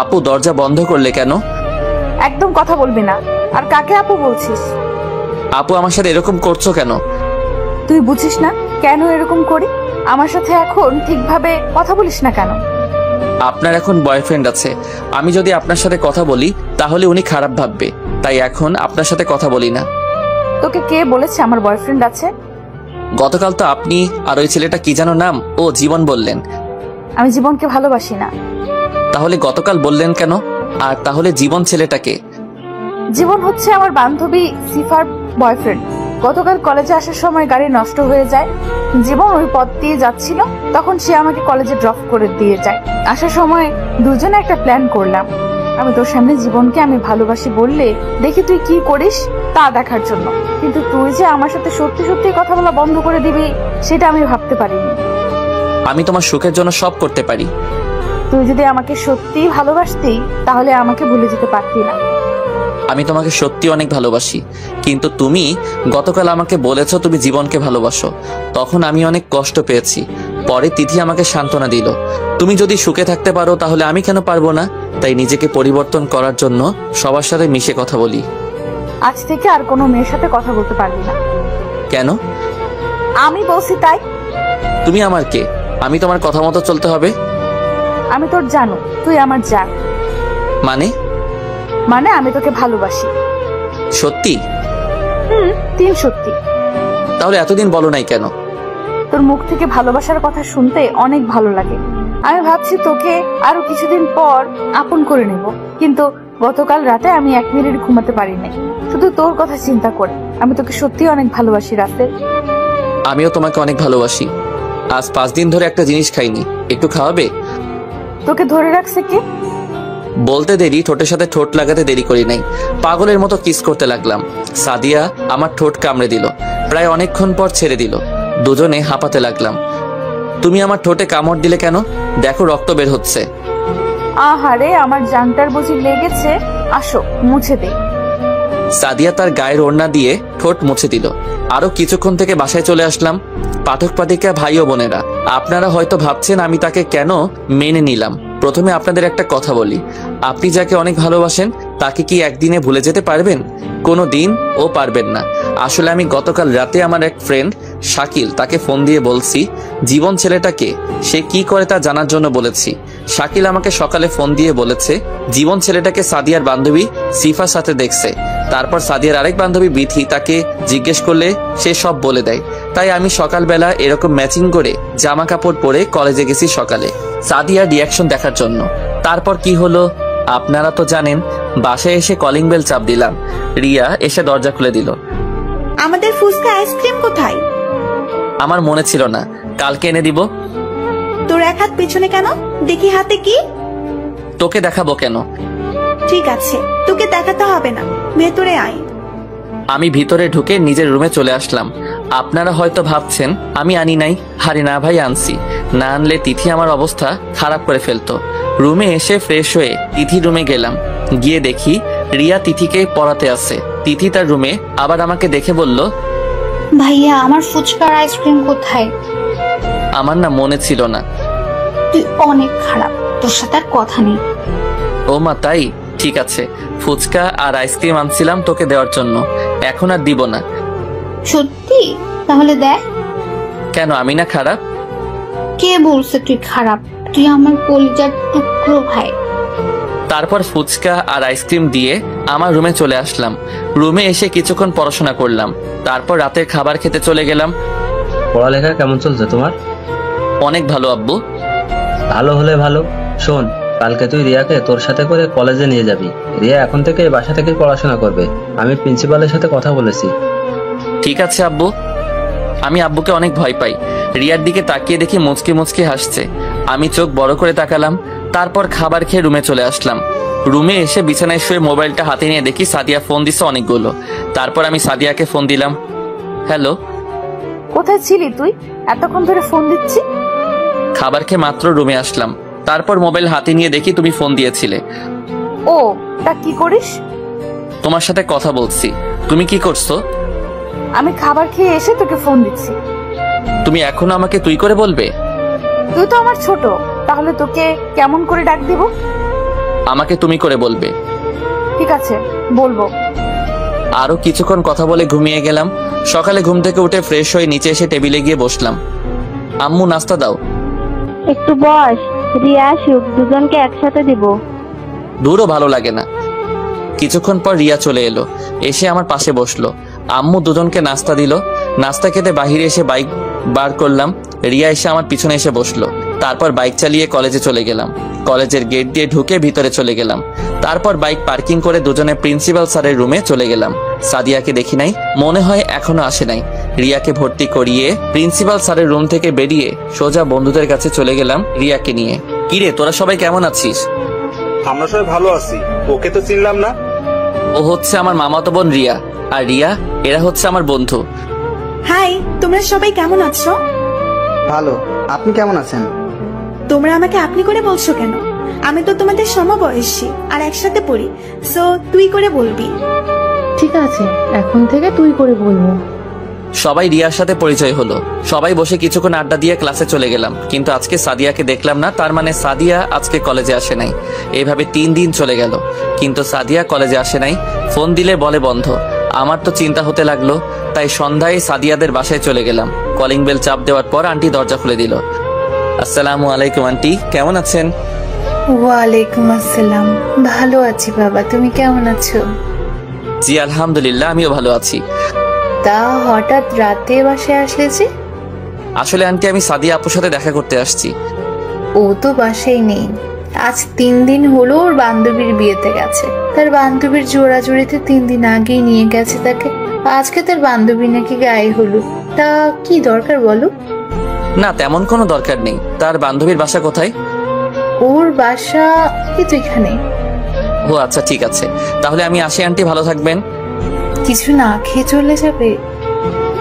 আপু দরজা বন্ধ করলে কেন? একদম কথা বলবি না। আর কাকে আপু বলছিস? আপু আমার সাথে এরকম করছো কেন? তুই বুঝিস না কেন এরকম করি? আমার সাথে এখন ঠিকভাবে কথা বলিস না কেন? আপনার এখন বয়ফ্রেন্ড আছে। আমি যদি আপনার সাথে কথা বলি তাহলে উনি খারাপ ভাববে, তাই এখন আপনার সাথে কথা বলি না। তোকে কে বলেছে আমার বয়ফ্রেন্ড আছে? গতকাল তো আপনি আর ওই ছেলেটা কি যেন নাম, ও জীবন বললেন। আমি জীবনকে ভালোবাসি না। তাহলে গতকাল বললেন কেন? আর তাহলে জীবন ছেলেটাকে? জীবন হচ্ছে আমার বান্ধবী সিফার বয়ফ্রেন্ড। গতকাল কলেজে আসার সময় গাড়ি নষ্ট হয়ে যায়। জীবন ওই পথ দিয়ে যাচ্ছিল, তখন সে আমাকে কলেজে ড্রপ করে দিয়ে যায়। আসার সময় দুজনে একটা প্ল্যান করলাম। আমি তোর সামনে জীবনকে আমি ভালোবাসি বললে দেখি তুই কি করিস তা দেখার জন্য। কিন্তু তুই যে আমার সাথে সত্যি সত্যি কথা বলা বন্ধ করে দিবি সেটা আমি ভাবতে পারিনি। আমি তোমার সুখের জন্য সব করতে পারি। তুই যদি আমাকে সত্যি ভালোবাসতি তাহলে আমাকে ভুলে যেতে পারতি না। আমি তোমাকে সত্যি অনেক ভালোবাসি, কিন্তু তুমি গতকাল আমাকে বলেছো তুমি জীবনকে ভালোবাসো। তখন আমি অনেক কষ্ট পেয়েছি। পরে তিথি আমাকে সান্ত্বনা দিল, তুমি যদি সুখে থাকতে পারো তাহলে আমি কেন পারবো না। তাই নিজেকে পরিবর্তন করার জন্য সবার সাথে মিশে কথা বলি। আজ থেকে আর কোনো মেয়ের সাথে কথা বলতে পারবি না। কেন? আমি বলছি তাই। তুমি আমার কে? আমি তোমার কথা মতো চলতে হবে? আমি তোর জানো, তুই আমার জান। মানে আমি তোকে ভালোবাসি। সত্যি? তিন সত্যি। তাহলে এতদিন বলো নাই কেন? তোর মুখ থেকে ভালোবাসার কথা শুনতে অনেক ভালো লাগে। আমি ভাবছি তোকে আরো কিছুদিন পর আপন করে নেব, কিন্তু গতকাল রাতে আমি 1 মিনিট ঘুমাতে পারিনি, শুধু তোর কথা চিন্তা করে। আমি তোকে সত্যি অনেক ভালোবাসি রাতে। আমিও তোমাকে অনেক ভালোবাসি। আজ 5 দিন ধরে একটা জিনিস খাইনি, একটু খাওয়াবে? তোকে ধরে রাখছে কে? বলতে দেরি, ঠোঁটের সাথে ঠোঁট লাগাতে দেরি করি নাই। পাগলের মতো কিস করতে লাগলাম। সাদিয়া আমার ঠোঁট কামড়ে দিল। প্রায় অনেকক্ষণ পর ছেড়ে দিল। দুজনে হাঁপাতে লাগলাম। তুমি আমার ঠোঁটে কামড় দিলে কেন? দেখো রক্ত বের হচ্ছে। আহারে, আমার জানটার বুঝি লেগেছে। আসো মুছে দে। সাদিয়া তার গায়ের ওড়না দিয়ে ঠোঁট মুছে দিল। আরো কিছুক্ষণ থেকে বাসায় চলে আসলাম। পাঠক পাঠিকা ভাই ও বোনেরা, আপনারা হয়তো ভাবছেন আমি তাকে কেন মেনে নিলাম। প্রথমে আপনাদের একটা কথা বলি, আপনি যাকে অনেক ভালোবাসেন তাকে কি একদিনে ভুলে যেতে পারবেন? কোনো দিন ও পারবেন না। আসলে আমি গতকাল রাতে আমার এক ফ্রেন্ড শাকিল, তাকে ফোন দিয়ে বলছি জীবন ছেলেটাকে সে কি করে তা জানার জন্য বলেছি। শাকিল আমাকে সকালে ফোন দিয়ে বলেছে জীবন ছেলেটাকে সাদিয়ার বান্ধবী সিফার সাথে দেখছে। তারপর সাদিয়ার আরেক বান্ধবী বিথি তাকে জিজ্ঞেস করলে সে সব বলে দেয়। তাই আমি সকালবেলা এরকম ম্যাচিং করে জামা কাপড় পরে কলেজে গেছি সকালে সাদিয়ার রিয়াকশন দেখার জন্য। তারপর কি হলো আপনারা তো জানেন। বাসায় এসে কলিং বেল চাপ দিলাম। রিয়া এসে দরজা খুলে দিল। আমাদের ফুচকা আইসক্রিম কোথায়? আমার মনে ছিল না, কালকে এনে দিব। তোর এক হাত পেছনে কেন? দেখি হাতে কি? তোকে দেখাবো কেন? ঠিক আছে, তোকে দেখাতে হবে না, ভেতরে আয়। আমি ভিতরে ঢুকে নিজের রুমে চলে আসলাম। আপনারা হয়তো ভাবছেন আমি আনি নাই। হারি না ভাই, আনছি। না আনলে তিথি আমার অবস্থা খারাপ করে ফেলতো। রুমে এসে ফ্রেশ হয়ে তিথি রুমে গেলাম। গিয়ে দেখি রিয়া তিথিকে পড়াতে আছে। তিথি তার রুমে আবার আমাকে দেখে বলল, ভাইয়া আমার ফুচকার আইসক্রিম কোথায়? আমার না মনে ছিল না। তুই অনেক খারাপ, তোর সাথে আর কথা নেই। ও মা, তাই? ঠিক আছে, ফুচকা আর আইসক্রিম আনছিলাম তোকে দেওয়ার জন্য, এখন আর দিব না। সত্যি? তাহলে দেখ। কেন, আমি না খারাপ? কে বলছে তুই খারাপ? তুই আমার কলিজার টুকরো ভাই। তারপর ফুচকা আর আইসক্রিম দিয়ে আমার রুমে চলে আসলাম। রুমে এসে কিছুক্ষণ পড়াশোনা করলাম, তারপর রাতের খাবার খেতে চলে গেলাম। পড়ালেখা কেমন চলছে তোমার? অনেক ভালো আব্বু। ভালো হলে ভালো। শোন, কালকে তুই রিয়াকে তোর সাথে করে কলেজে নিয়ে যাবি। রিয়া এখন থেকে বাসা থেকে পড়াশোনা করবে। আমি প্রিন্সিপালের সাথে কথা বলেছি। ঠিক আছে আব্বু। আমি আব্বুকে অনেক ভয় পাই। রিয়ার দিকে তাকিয়ে দেখি মুচকি মুচকি হাসছে। আমি চোখ বড় করে তাকালাম, তারপর খাবার খেয়ে রুমে চলে আসলাম। রুমে এসে বিছানায় শুয়ে মোবাইলটা হাতে নিয়ে দেখি সাদিয়া ফোন দিচ্ছে অনেকগুলো। তারপর আমি সাদিয়াকে ফোন দিলাম। হ্যালো। কোথায় ছিলি তুই? এতক্ষণ ধরে ফোন দিচ্ছি। খাবার খেয়ে মাত্র রুমে আসলাম, তারপর মোবাইল হাতে নিয়ে দেখি তুমি ফোন দিয়েছিলে। ও, তা কি করিস? তোমার সাথে কথা বলছি। তুমি কি করছো? আমি খাবার খেয়ে এসে তোকে ফোন দিচ্ছি। তুমি এখনো আমাকে তুই করে বলবে? তুই তো আমার ছোট, তাহলে তোকে কেমন করে ডাক দিব? আমাকে তুমি করে বলবে। ঠিক আছে, বলবো। আরো কিছুক্ষণ কথা বলে ঘুমিয়ে গেলাম। সকালে ঘুম থেকে উঠে ফ্রেশ হয়ে নিচে এসে টেবিলে গিয়ে বসলাম। আম্মু, নাস্তা দাও। একটু বস, রিয়া আসুক, দুজনকে একসাথে দিব। দূরও ভালো লাগে না। কিছুক্ষণ পর রিয়া চলে এলো, এসে আমার পাশে বসলো। আম্মু দুজনকে নাস্তা দিল। নাস্তা খেতে বাহিরে এসে বাইক বার করলাম। রিয়া এসে আমার পিছনে এসে বসলো। তারপর বাইক চালিয়ে কলেজে চলে গেলাম। কলেজের গেট দিয়ে ঢুকে ভিতরে চলে গেলাম। তারপর বাইক পার্কিং করে দুজনে প্রিন্সিপাল স্যারের রুমে চলে গেলাম। সাদিয়াকে দেখি নাই, মনে হয় এখনো আসে নাই। রিয়াকে ভর্তি করিয়ে প্রিন্সিপাল স্যারের রুম থেকে বেরিয়ে সোজা বন্ধুদের কাছে চলে গেলাম রিয়াকে নিয়ে। কিরে, তোরা সবাই কেমন আছিস? আমরা সবাই ভালো আছি। ওকে তো চিনলাম না। ও হচ্ছে আমার মামাতো বোন রিয়া, আর রিয়া এরা হচ্ছে আমার বন্ধু। হাই, তোমরা সবাই কেমন আছো? ভালো। আপনি কেমন আছেন? তোমরা আমাকে আপনি করে বলছো কেন? আমি তো তোমাদের সমবয়সী আর একসাথে পড়ি, সো তুই করে বলবি। ঠিক আছে, এখন থেকে তুই করে বলবো। সবাই রিয়ার সাথে পরিচয় হলো। সবাই বসে কিছুক্ষণ আড্ডা দিয়ে ক্লাসে চলে গেলাম, কিন্তু আজকে সাদিয়াকে দেখলাম না। তার মানে সাদিয়া আজকে কলেজে আসে নাই। এইভাবে 3 দিন চলে গেল, কিন্তু সাদিয়া কলেজে আসে নাই। ফোন দিলে বলে বন্ধ। আমার তো চিন্তা হতে লাগলো, তাই সন্ধ্যায় সাদিয়াদের বাসায় চলে গেলাম। কলিং বেল চাপ দেওয়ার পর আন্টি দরজা খুলে দিল। আসসালামু আলাইকুম আন্টি, কেমন আছেন? ওয়ালাইকুম আসসালাম। ভালো আছি বাবা, তুমি কেমন আছো? জি আলহামদুলিল্লাহ, আমিও ভালো আছি। তা হঠাৎ রাতে বাসায় আসলে যে? আসলে আন্টি, আমি সাদিয়া আপুর সাথে দেখা করতে আসছি। ও তো বাসায় নেই। আজ 3 দিন হলো ওর বান্ধবীর বিয়েতে গেছে। তার বান্ধবীর জোড়াজুড়িতে 3 দিন আগেই নিয়ে গেছে তাকে। আজকে তার বান্ধবী নাকি গায়ে হলুদ। তা কি দরকার বলো? না, তেমন কোনো দরকার নেই। তার বান্ধবীর বাসা কোথায়? ওর বাসা এই তো এখানে। ও আচ্ছা, ঠিক আছে, তাহলে আমি আসি আন্টি, ভালো থাকবেন। কিছু না খেয়ে চলে যাবে?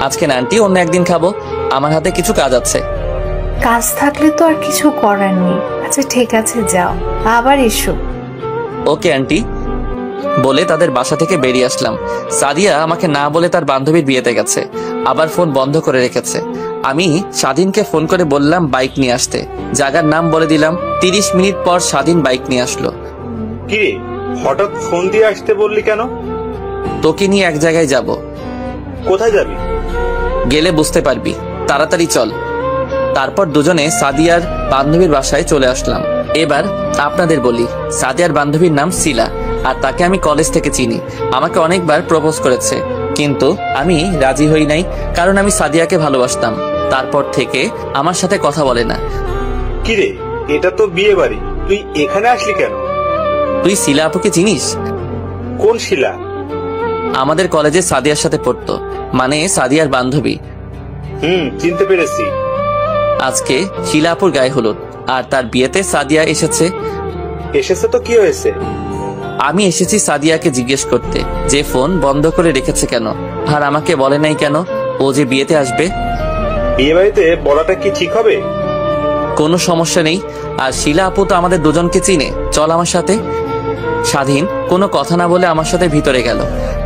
আজকে না আন্টি, অন্য একদিন খাবো। আমার হাতে কিছু কাজ আছে। কাজ থাকলে তো আর কিছু করার নেই। আচ্ছা ঠিক আছে, যাও, আবার এসো। ওকে আন্টি বলে তাদের বাসা থেকে বেরিয়ে আসলাম। সাদিয়া আমাকে না বলে তার বান্ধবীর বিয়েতে গেছে, আবার ফোন বন্ধ করে রেখেছে। আমি স্বাধীনকে ফোন করে বললাম বাইক নিয়ে আসতে। জায়গার নাম বলে দিলাম। 30 মিনিট পর স্বাধীন বাইক নিয়ে আসলো। কিরে, হঠাৎ ফোন দিয়ে আসতে বললি কেন? তোকে নিয়ে এক জায়গায় যাব। কোথায় যাবি? গেলে বুঝতে পারবি, তাড়াতাড়ি চল। তারপর দুজনে সাদিয়ার বান্ধবীর বাসায় চলে আসলাম। এবার আপনাদের বলি, সাদিয়ার বান্ধবীর নাম শিলা, আর তাকে আমি কলেজ থেকে চিনি। আমাকে অনেকবার প্রপোজ করেছে, কিন্তু আমি রাজি হই নাই, কারণ আমি সাদিয়াকে ভালোবাসতাম। তারপর থেকে আমার সাথে কথা বলে না। কিরে, এটা তো বিয়ে বাড়ি, তুই এখানে আসলি কেন? তুই শিলা আপুকে চিনিস? কোন শিলা? আমাদের কলেজে সাদিয়ার সাথে পড়তো, মানে সাদিয়ার বান্ধবী। চিনতে পেরেছি। আজকে শিলা আপুর গায়ে হলুদ, আর তার বিয়েতে সাদিয়া এসেছে। এসেছে তো কি হয়েছে? আমি এসেছি সাদিয়াকে জিজ্ঞেস করতে যে ফোন বন্ধ করে রেখেছে কেন, আর আমাকে বলে নাই কেন ও যে বিয়েতে আসবে। বিয়ে বাড়িতে বলাটা কি ঠিক হবে? কোনো সমস্যা নেই, আর শিলা আপু তো আমাদের দুজনকে চিনে, চল আমার সাথে। স্বাধীন কোনো কথা না বলে আমার সাথে ভিতরে গেল।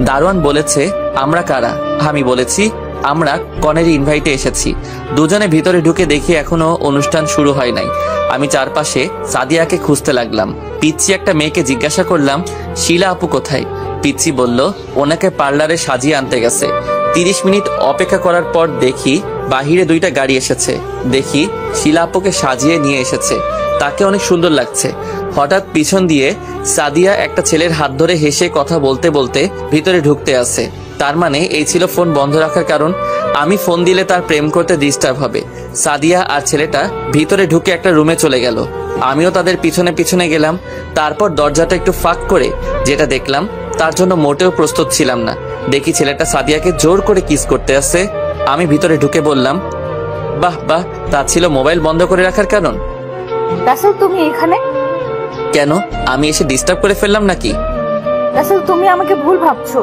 দারোয়ান বলেছে আমরা কারা, আমি বলেছি আমরা কনের ইনভাইটে এসেছি। দুজনে ভিতরে ঢুকে দেখি এখনো অনুষ্ঠান শুরু হয় নাই। আমি চারপাশে সাদিয়াকে খুঁজতে লাগলাম। পিচ্ছি একটা মেয়েকে জিজ্ঞাসা করলাম, শিলা আপু কোথায়? পিচ্ছি বলল ওনাকে পার্লারে সাজিয়ে আনতে গেছে। 30 মিনিট অপেক্ষা করার পর দেখি বাহিরে 2টা গাড়ি এসেছে। দেখি শিলা আপুকে সাজিয়ে নিয়ে এসেছে, তাকে অনেক সুন্দর লাগছে। হঠাৎ পিছন দিয়ে সাদিয়া একটা ছেলের হাত ধরে হেসে কথা বলতে বলতে ভিতরে ঢুকতে আসে। তার মানে এই ছিল ফোন বন্ধ রাখার কারণ। আমি ফোন দিলে তার প্রেম করতে ডিস্টার্ব হবে। সাদিয়া আর ছেলেটা ভিতরে ঢুকে একটা রুমে চলে গেল। আমিও তাদের পিছনে পিছনে গেলাম। তারপর দরজাটা একটু ফাঁক করে যেটা দেখলাম তার জন্য মোটেও প্রস্তুত ছিলাম না। দেখি ছেলেটা সাদিয়াকে জোর করে কিস করতে আসে। আমি ভিতরে ঢুকে বললাম, বাহ বাহ, তা ছিল মোবাইল বন্ধ করে রাখার কারণ। রাসেল তুমি এখানে কেন? আমি এসে ডিস্টার্ব করে ফেললাম নাকি? রাসেল তুমি আমাকে ভুল ভাবছো।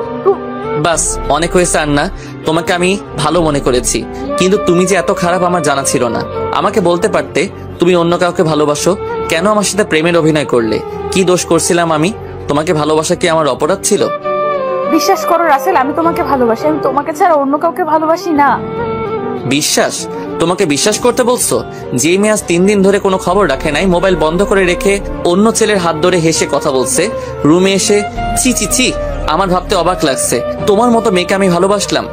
বাস অনেক হয়েছে আন্না, তোমাকে আমি ভালো মনে করেছি, কিন্তু তুমি যে এত খারাপ আমার জানা ছিল না। আমাকে বলতে পারতে তুমি অন্য কাউকে ভালোবাসো। কেন আমার সাথে প্রেমের অভিনয় করলে? কি দোষ করছিলাম আমি? তোমাকে ভালোবাসা কি আমার অপরাধ ছিল? বিশ্বাস করো রাসেল, আমি তোমাকে ভালোবাসি। আমি তোমাকে ছাড়া অন্য কাউকে ভালোবাসি না। বিশ্বাস? তোমাকে বিশ্বাস করতে বলছো? যে মেয়ে আজ 3 দিন ধরে কোনো খবর রাখে নাই, মোবাইল বন্ধ করে রেখে অন্য ছেলের হাত ধরে হেসে কথা বলছে, রুমে এসে ছি ছি ছি, আমার ভাবতে অবাক লাগছে তোমার মতো মেয়েকে আমি ভালোবাসলাম।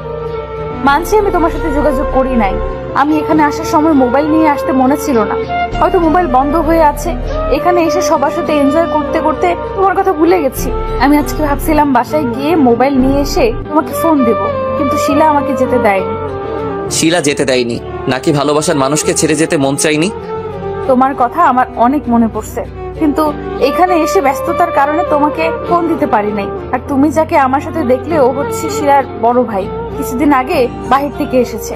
মানছি আমি তোমার সাথে যোগাযোগ করি নাই। আমি এখানে আসার সময় মোবাইল নিয়ে আসতে মনে ছিল না, হয়তো মোবাইল বন্ধ হয়ে আছে। এখানে এসে সবার সাথে এনজয় করতে করতে তোমার কথা ভুলে গেছি। আমি আজকে ভাবছিলাম বাসায় গিয়ে মোবাইল নিয়ে এসে তোমাকে ফোন দেব, কিন্তু শিলা আমাকে যেতে দেয়নি। শিলা যেতে দেয়নি নাকি ভালোবাসার মানুষকে ছেড়ে যেতে মন চাইনি? তোমার কথা আমার অনেক মনে পড়ছে, কিন্তু এখানে এসে ব্যস্ততার কারণে তোমাকে ফোন দিতে পারি নাই। আর তুমি যাকে আমার সাথে দেখলে ও হচ্ছে শিলার বড় ভাই, কিছুদিন আগে বাহির থেকে এসেছে।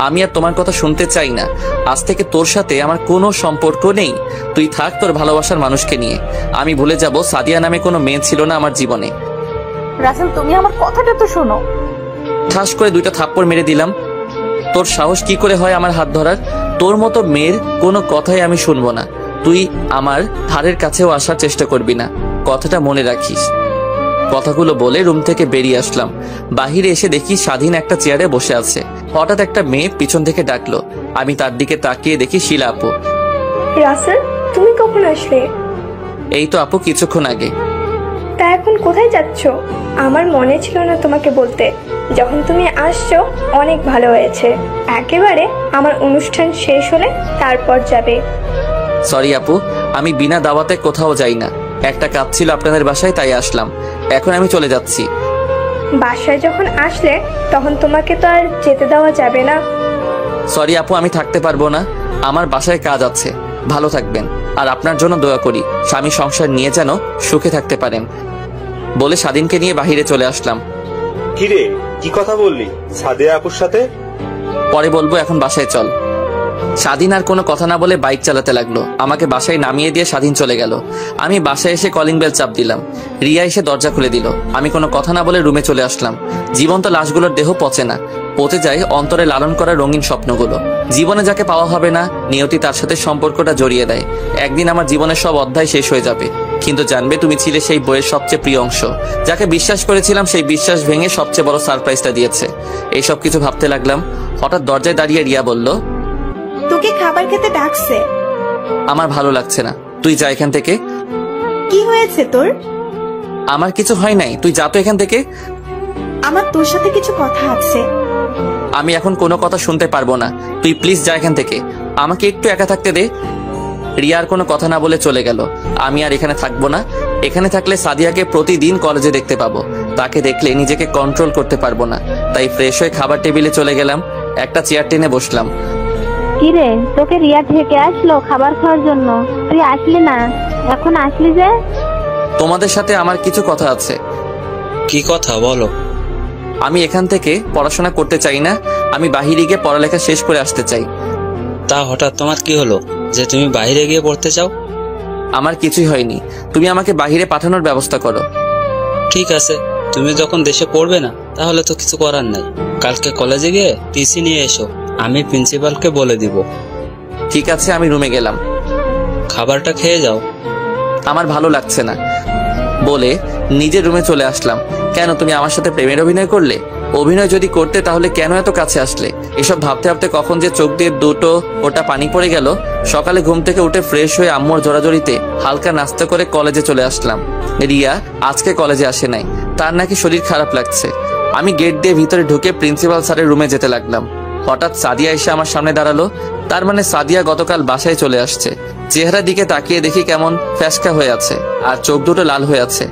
আমি আর তোমার কথা শুনতে চাই না। আজ থেকে তোর সাথে আমার কোনো সম্পর্ক নেই। তুই থাক তোর ভালোবাসার মানুষকে নিয়ে। আমি ভুলে যাব সাদিয়া নামে কোনো মেয়ে ছিল না আমার জীবনে। রাসেল তুমি আমার কথাটা তো শোনো। ঠাস করে 2টা থাপ্পড় মেরে দিলাম। তোর সাহস কি করে হয় আমার হাত ধরার? তোর মতো মেয়ের কোনো কথাই আমি শুনবো না। তুই আমার ধারের কাছেও আসার চেষ্টা করবি না, কথাটা মনে রাখিস। কথাগুলো বলে রুম থেকে বেরিয়ে আসলাম। বাহিরে এসে দেখি স্বাধীন একটা চেয়ারে বসে আছে। হঠাৎ একটা মেয়ে পিছন থেকে ডাকলো। আমি তার দিকে তাকিয়ে দেখি শিলা আপু। রাসেল তুমি কখন আসলে? এই তো আপু কিছুক্ষণ আগে। তা এখন কোথায় যাচ্ছ? আমার মনে ছিল না তোমাকে বলতে। যখন তুমি আসছো অনেক ভালো হয়েছে। একেবারে আমার অনুষ্ঠান শেষ হলে তারপর যাবে। সরি আপু, আমি বিনা দাওয়াতে কোথাও যাই না। একটা কাজ ছিল আপনাদের বাসায়, তাই আসলাম। এখন আমি চলে যাচ্ছি। বাসায় যখন আসলে তখন তোমাকে তো আর যেতে দেওয়া যাবে না। সরি আপু, আমি থাকতে পারবো না। আমার বাসায় কাজ আছে। ভালো থাকবেন, আর আপনার জন্য দোয়া করি স্বামী সংসার নিয়ে যেন সুখে থাকতে পারেন বলে স্বাধীনকে নিয়ে বাহিরে চলে আসলাম। কিরে, কি কথা বললি সাদিয়া আপুর সাথে? পরে বলবো, এখন বাসায় চল। স্বাধীন আর কোনো কথা না বলে বাইক চালাতে লাগলো। আমাকে বাসায় নামিয়ে দিয়ে স্বাধীন চলে গেল। আমি বাসায় এসে কলিং বেল চাপ দিলাম। রিয়া এসে দরজা খুলে দিল। আমি কোনো কথা না বলে রুমে চলে আসলাম। জীবন্ত লাশগুলোর দেহ পচে না, পচে যায় অন্তরে লালন করা রঙিন স্বপ্নগুলো। জীবনে যাকে পাওয়া হবে না, নিয়তি তার সাথে সম্পর্কটা জড়িয়ে দেয়। একদিন আমার জীবনের সব অধ্যায় শেষ হয়ে যাবে, কিন্তু জানবে তুমি ছিলে সেই বইয়ের সবচেয়ে প্রিয় অংশ। যাকে বিশ্বাস করেছিলাম সেই বিশ্বাস ভেঙে সবচেয়ে বড় সারপ্রাইজটা দিয়েছে। এই সব কিছু ভাবতে লাগলাম। হঠাৎ দরজায় দাঁড়িয়ে রিয়া বলল, তোকে খাবার খেতে ডাকছে। আমার ভালো লাগছে না, তুই যা এখান থেকে। কি হয়েছে তোর? আমার কিছু হয় নাই, তুই যা তো এখান থেকে। আমার তোর সাথে কিছু কথা আছে। আমি এখন কোনো কথা শুনতে পারবো না, তুই প্লিজ যা এখান থেকে। আমাকে একটু একা থাকতে দে। রিয়ার কোনো কথা না বলে চলে গেল। আমি আর এখানে থাকবো না। এখানে থাকলে সাদিয়াকে প্রতিদিন কলেজে দেখতে পাবো। তাকে দেখলে নিজেকে কন্ট্রোল করতে পারবো না। তাই ফ্রেশ হয়ে খাবার টেবিলে চলে গেলাম। একটা চেয়ার টেনে বসলাম। কিরে, তোকে রিয়া থেকে আসলো খাবার খাওয়ার জন্য? তুই আসলি না, এখন আসলি যে? তোমাদের সাথে আমার কিছু কথা আছে। কি কথা বলো? আমি এখান থেকে পড়াশোনা করতে চাই না। আমি বাহিরে গিয়ে পড়ালেখা শেষ করে আসতে চাই। তা হঠাৎ তোমার কি হলো যে তুমি বাইরে গিয়ে পড়তে চাও? আমার কিছুই হয়নি, তুমি আমাকে বাহিরে পাঠানোর ব্যবস্থা করো। ঠিক আছে, তুমি যখন দেশে পড়বে না তাহলে তো কিছু করার নাই। কালকে কলেজে গিয়ে টিসি নিয়ে এসো, আমি প্রিন্সিপালকে বলে দিব। ঠিক আছে, আমি রুমে গেলাম। খাবারটা খেয়ে যাও। আমার ভালো লাগছে না বলে নিজের রুমে চলে আসলাম। কেন, তুমি আমার সাথে প্রেমের অভিনয় করলে? অভিনয় যদি করতে তাহলে কেন এত কাছে আসলে? এসব ভাবতে ভাবতে কখন যে চোখ দিয়ে দুটো ওটা পানি পড়ে গেল। সকালে ঘুম থেকে উঠে ফ্রেশ হয়ে আম্মুর জোড়াজড়িতে হালকা নাস্তা করে কলেজে চলে আসলাম। রিয়া আজকে কলেজে আসে নাই, তার নাকি শরীর খারাপ লাগছে। আমি গেট দিয়ে ভিতরে ঢুকে প্রিন্সিপাল স্যারের রুমে যেতে লাগলাম। হঠাৎ সাদিয়া এসে আমার সামনে দাঁড়ালো। তার মানে সাদিয়া গতকাল বাসায় চলে আসছে। চেহারার দিকে তাকিয়ে দেখি কেমন ফ্যাসকা হয়ে আছে আর চোখ দুটো লাল হয়ে আছে।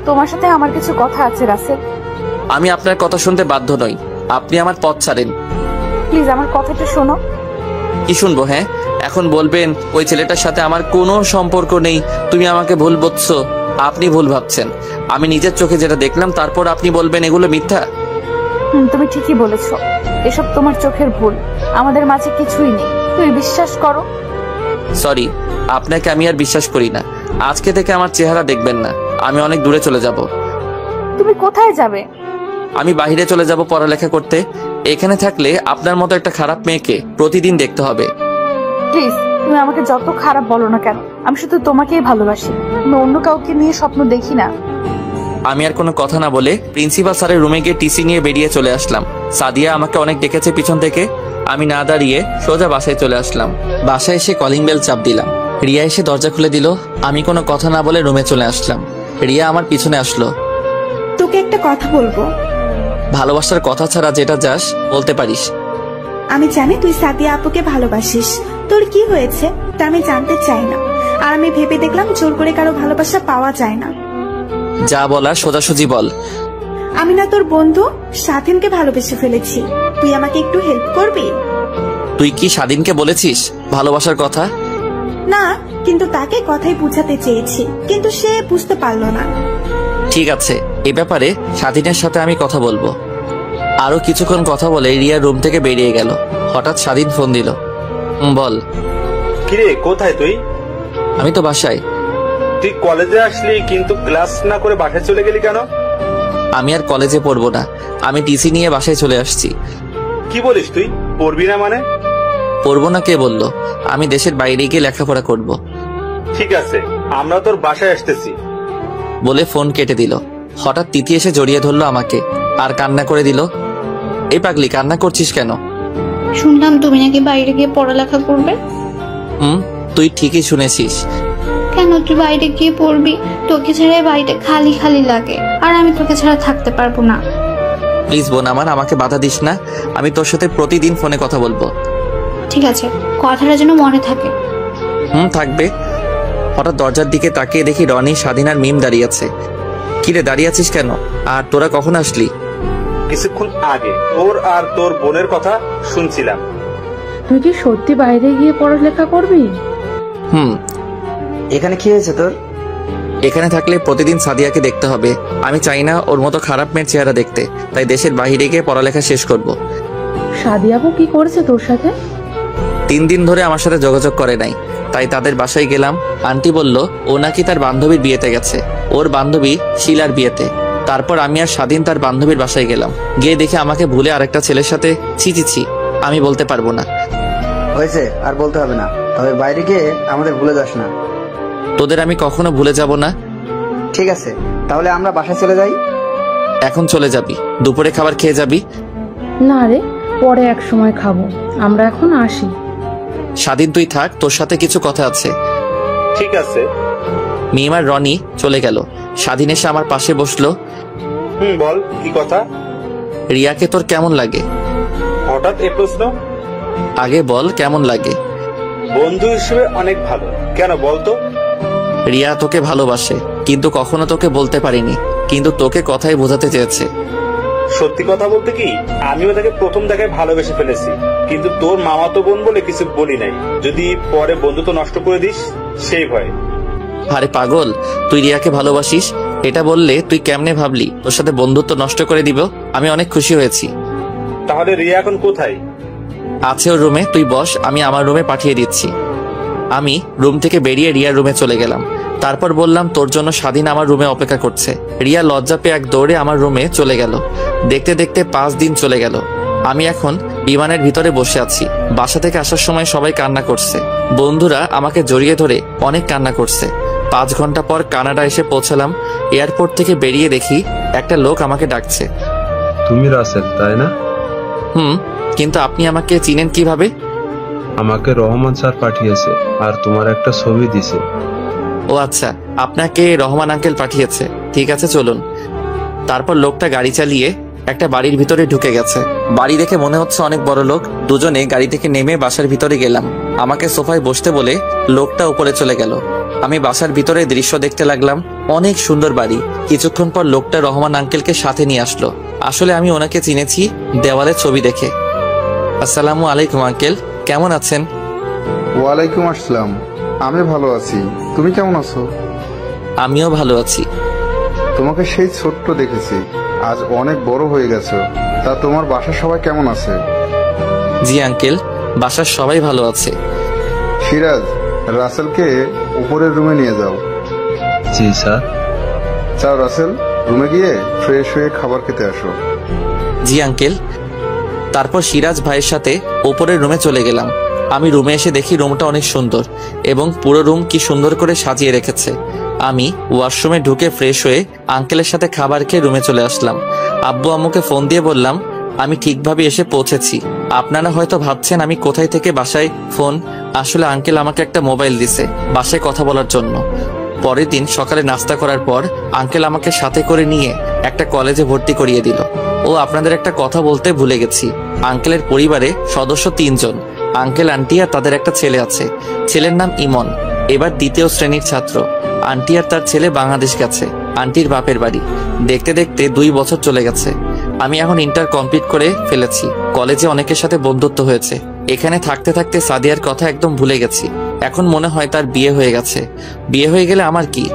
তোমার সাথে আমার কিছু কথা আছে রাসেল। আমি আপনার কথা শুনতে বাধ্য নই, আপনি আমার পথ ছাড়েন। প্লিজ আমার কথাটা শোনো। কি শুনবো? হ্যাঁ, এখন বলবেন ওই ছেলেটার সাথে আমার কোনো সম্পর্ক নেই, তুমি আমাকে ভুল বুঝছো। আপনি ভুল ভাবছেন। আমি নিজের চোখে যেটা দেখলাম তারপর আপনি বলবেন এগুলো মিথ্যা। তুমি ঠিকই বলেছো, এসব তোমার চোখের ভুল। আমাদের মাঝে কিছুই নেই, তুমি বিশ্বাস করো। সরি, আপনাকে আমি আর বিশ্বাস করি না। আজকে থেকে আমার চেহারা দেখবেন না। আমি অনেক দূরে চলে যাব। তুমি কোথায় যাবে? আমি বাইরে চলে যাব পড়ালেখা করতে। এখানে থাকলে আপনার মতো একটা খারাপ মেয়েকে প্রতিদিন দেখতে হবে। প্লিজ, তুমি আমাকে যত খারাপ বলো না কেন, আমি শুধু তোমাকেই ভালোবাসি। আমি অন্য কাউকে নিয়ে স্বপ্ন দেখি না। আমি আর কোনো কথা না বলে প্রিন্সিপাল স্যারের রুমে গিয়ে টিসি নিয়ে বেরিয়ে চলে আসলাম। সাদিয়া আমাকে অনেক ডেকেছে পিছন থেকে। আমি না দাঁড়িয়ে সোজা বাসায় চলে আসলাম। বাসায় এসে কলিং বেল চাপ দিলাম। রিয়া এসে দরজা খুলে দিল। আমি কোনো কথা না বলে রুমে চলে আসলাম। রিয়া আমার পিছনে আসলো। তোকে একটা কথা বলবো। ভালোবাসার কথা ছাড়া যেটা চাস বলতে পারিস। আমি জানি তুই সাদিয়া আপুকে ভালোবাসিস। তোর কি হয়েছে তা আমি জানতে চাই না। আর আমি ভেবে দেখলাম জোর করে কারো ভালোবাসা পাওয়া যায় না। যা বলার সোজাসুজি বল। আমি না তোর বন্ধু স্বাধীনকে ভালোবেসে ফেলেছি। তুই আমাকে একটু হেল্প করবি? তুই কি স্বাধীনকে বলেছিস ভালোবাসার কথা? না, কিন্তু তাকে কথাই বুঝাতে চেয়েছি, কিন্তু সে বুঝতে পারলো না। ঠিক আছে, এ ব্যাপারে স্বাধীনের সাথে আমি কথা বলবো। আরো কিছুক্ষণ কথা বলে রিয়া রুম থেকে বেরিয়ে গেল। হঠাৎ স্বাধীন ফোন দিল। বল। কিরে, কোথায় তুই? আমি তো বাসায়। তুই কলেজে আসলি কিন্তু ক্লাস না করে বাসায় চলে গেলি কেন? আমি আর কলেজে পড়বো না, আমি টিসি নিয়ে বাসায় চলে আসছি। কি বলিস তুই? পড়বি না মানে? পড়বো না কে বললো? আমি দেশের বাইরে গিয়ে লেখাপড়া করব। ঠিক আছে, আমরা তোর বাসায় আসতেছি বলে ফোন কেটে দিল। হঠাৎ তিথি এসে জড়িয়ে ধরলো আমাকে আর কান্না করে দিল। এই পাগলি, কান্না করছিস কেন? শুনলাম তুমি নাকি বাইরে গিয়ে পড়ালেখা করবে। তুই ঠিকই শুনেছিস। কেন তুই বাইরে গিয়ে পড়বি? তোকে ছাড়া বাড়িতে খালি খালি লাগে, আর আমি তোকে ছাড়া থাকতে পারবো না। প্লিজ বোন আমার, আমাকে বাধা দিস না। আমি তোর সাথে প্রতিদিন ফোনে কথা বলবো। ঠিক আছে, কথাটা যেন মনে থাকে। থাকবে। হঠাৎ দরজার দিকে তাকিয়ে দেখি রনি, স্বাধীন আর মিম দাঁড়িয়ে আছে। কিরে, দাঁড়িয়ে আছিস কেন? আর তোরা কখন আসলি? কিছুক্ষণ আগে তোর আর তোর বোনের কথা শুনছিলাম। তুই কি সত্যি বাইরে গিয়ে পড়ালেখা করবি? এখানে কি হয়েছে তোর? এখানে থাকলে প্রতিদিন সাদিয়াকে দেখতে হবে। আমি চাই না ওর মতো খারাপ মেয়ের চেহারা দেখতে, তাই দেশের বাইরে গিয়ে পড়ালেখা শেষ করব। সাদিয়াবু কি করেছে তোর সাথে? 3 দিন ধরে আমার সাথে যোগাযোগ করে নাই, তাই তাদের বাসায় গেলাম। আন্টি বলল ও নাকি তার বান্ধবীর বিয়েতে গেছে, ওর বান্ধবী শিলার বিয়েতে। তারপর আমি আর স্বাধীন তার বান্ধবীর বাসায় গেলাম। গিয়ে দেখে আমাকে ভুলে আরেকটা ছেলের সাথে ছি। আমি বলতে পারবো না। হয়েছে, আর বলতে হবে না। তবে বাইরে গিয়ে আমাদের ভুলে যাস না। তোদের আমি কখনো ভুলে যাব না। ঠিক আছে, তাহলে আমরা বাসায় চলে যাই। এখন চলে যাবি? দুপুরে খাবার খেয়ে যাবি? না রে, পরে এক সময় খাবো। আমরা এখন আসি। স্বাধীন তুই থাক, তোর সাথে কিছু কথা আছে। ঠিক আছে। মিম আর রনি চলে গেল। স্বাধীন এসে আমার পাশে বসলো। বল, কি কথা? রিয়াকে তোর কেমন লাগে? হঠাৎ এ প্রশ্ন? আগে বল কেমন লাগে। বন্ধু হিসেবে অনেক ভালো। কেন বলতো? রিয়া তোকে ভালোবাসে, কিন্তু কখনো তোকে বলতে পারিনি, কিন্তু তোকে কথাই বোঝাতে চেয়েছে। সত্যি কথা বলতে কি, আমিও তাকে প্রথম দেখায় ভালোবেসে ফেলেছি, কিন্তু তোর মামাতো বোন বলে কিছু বলি নাই, যদি পরে বন্ধুত্ব নষ্ট করে দিস সেই ভয়। আরে পাগল, তুই রিয়াকে ভালোবাসিস এটা বললে তুই কেমনে ভাবলি তোর সাথে বন্ধুত্ব নষ্ট করে দিব? আমি অনেক খুশি হয়েছি। তাহলে রিয়া এখন কোথায়? আছে ওর রুমে, তুই বস, আমি আমার রুমে পাঠিয়ে দিচ্ছি। আমি রুম থেকে বেরিয়ে রিয়ার রুমে চলে গেলাম। তারপর বললাম তোর জন্য স্বাধীন আমার রুমে অপেক্ষা করছে। রিয়া লজ্জা পেয়ে এক দৌড়ে আমার রুমে চলে গেল। দেখতে দেখতে 5 দিন চলে গেল। আমি এখন বিমানের ভিতরে বসে আছি। বাসা থেকে আসার সময় সবাই কান্না করছে, বন্ধুরা আমাকে জড়িয়ে ধরে অনেক কান্না করছে। 5 ঘন্টা পর কানাডা এসে পৌঁছালাম। এয়ারপোর্ট থেকে বেরিয়ে দেখি একটা লোক আমাকে ডাকছে। তুমি রাসেল তাই না? কিন্তু আপনি আমাকে চিনেন কিভাবে? আমাকে রহমান স্যার পাঠিয়েছে আর তোমার একটা ছবি দিছে। ও আচ্ছা, আপনাকে রহমান আঙ্কেল পাঠিয়েছে। ঠিক আছে চলুন। তারপর লোকটা গাড়ি চালিয়ে একটা বাড়ির ভিতরে ঢুকে গেছে। বাড়ি দেখে মনে হচ্ছে অনেক বড় লোক। দুজনে গাড়ি থেকে নেমে বাসার ভিতরে গেলাম। আমাকে সোফায় বসতে বলে লোকটা উপরে চলে গেল। আমি বাসার ভিতরে দৃশ্য দেখতে লাগলাম। অনেক সুন্দর বাড়ি। কিছুক্ষণ পর লোকটা রহমান আঙ্কেলকে সাথে নিয়ে আসলো। আসলে আমি ওনাকে চিনেছি দেওয়ালের ছবি দেখে। আসসালামু আলাইকুম আঙ্কেল, কেমন আছেন? ওয়ালাইকুম আসসালাম। আমি ভালো আছি, তুমি কেমন আছো? আমিও ভালো আছি। তোমাকে সেই ছোট্ট দেখেছি, আজ অনেক বড় হয়ে গেছো। তা তোমার বাসার সবাই কেমন আছে? জি আঙ্কেল, বাসার সবাই ভালো আছে। সিরাজ, রাসেলকে উপরের রুমে নিয়ে যাও। জি স্যার। যাও রাসেল, রুমে গিয়ে ফ্রেশ হয়ে খাবার খেতে আসো। জি আঙ্কেল। তারপর সিরাজ ভাইয়ের সাথে উপরের রুমে চলে গেলাম। আমি রুমে এসে দেখি রুমটা অনেক সুন্দর এবং পুরো রুম কি সুন্দর করে সাজিয়ে রেখেছে। আমি ওয়াশরুমে ঢুকে ফ্রেশ হয়ে আঙ্কেলের সাথে খাবার খেয়ে রুমে চলে আসলাম। আব্বু আম্মুকে ফোন দিয়ে বললাম আমি ঠিকভাবে এসে পৌঁছেছি। আপনারা হয়তো ভাবছেন আমি কোথায় থেকে বাসায় ফোন। আসলে আঙ্কেল আমাকে একটা মোবাইল দিছে বাসায় কথা বলার জন্য। পরের দিন সকালে নাস্তা করার পর আঙ্কেল আমাকে সাথে করে নিয়ে একটা কলেজে ভর্তি করিয়ে দিল। ও আপনাদের একটা কথা বলতে ভুলে গেছি, আঙ্কেলের পরিবারে সদস্য 3 জন। আঙ্কেল, আন্টি আর তাদের একটা ছেলে আছে। ছেলের নাম ইমন, এবার 2য় শ্রেণীর ছাত্র। আন্টি আর তার ছেলে বাংলাদেশ গেছে আন্টির বাপের বাড়ি। দেখতে দেখতে 2 বছর চলে গেছে। আমি এখন ইন্টার কমপ্লিট করে ফেলেছি। কলেজে অনেকের সাথে বন্ধুত্ব হয়েছে। এখানে থাকতে থাকতে সাদিয়ার কথা একদম ভুলে গেছি। এখন মনে হয় তার বিয়ে হয়ে গেছে। বিয়ে হয়ে গেলে আমার কি?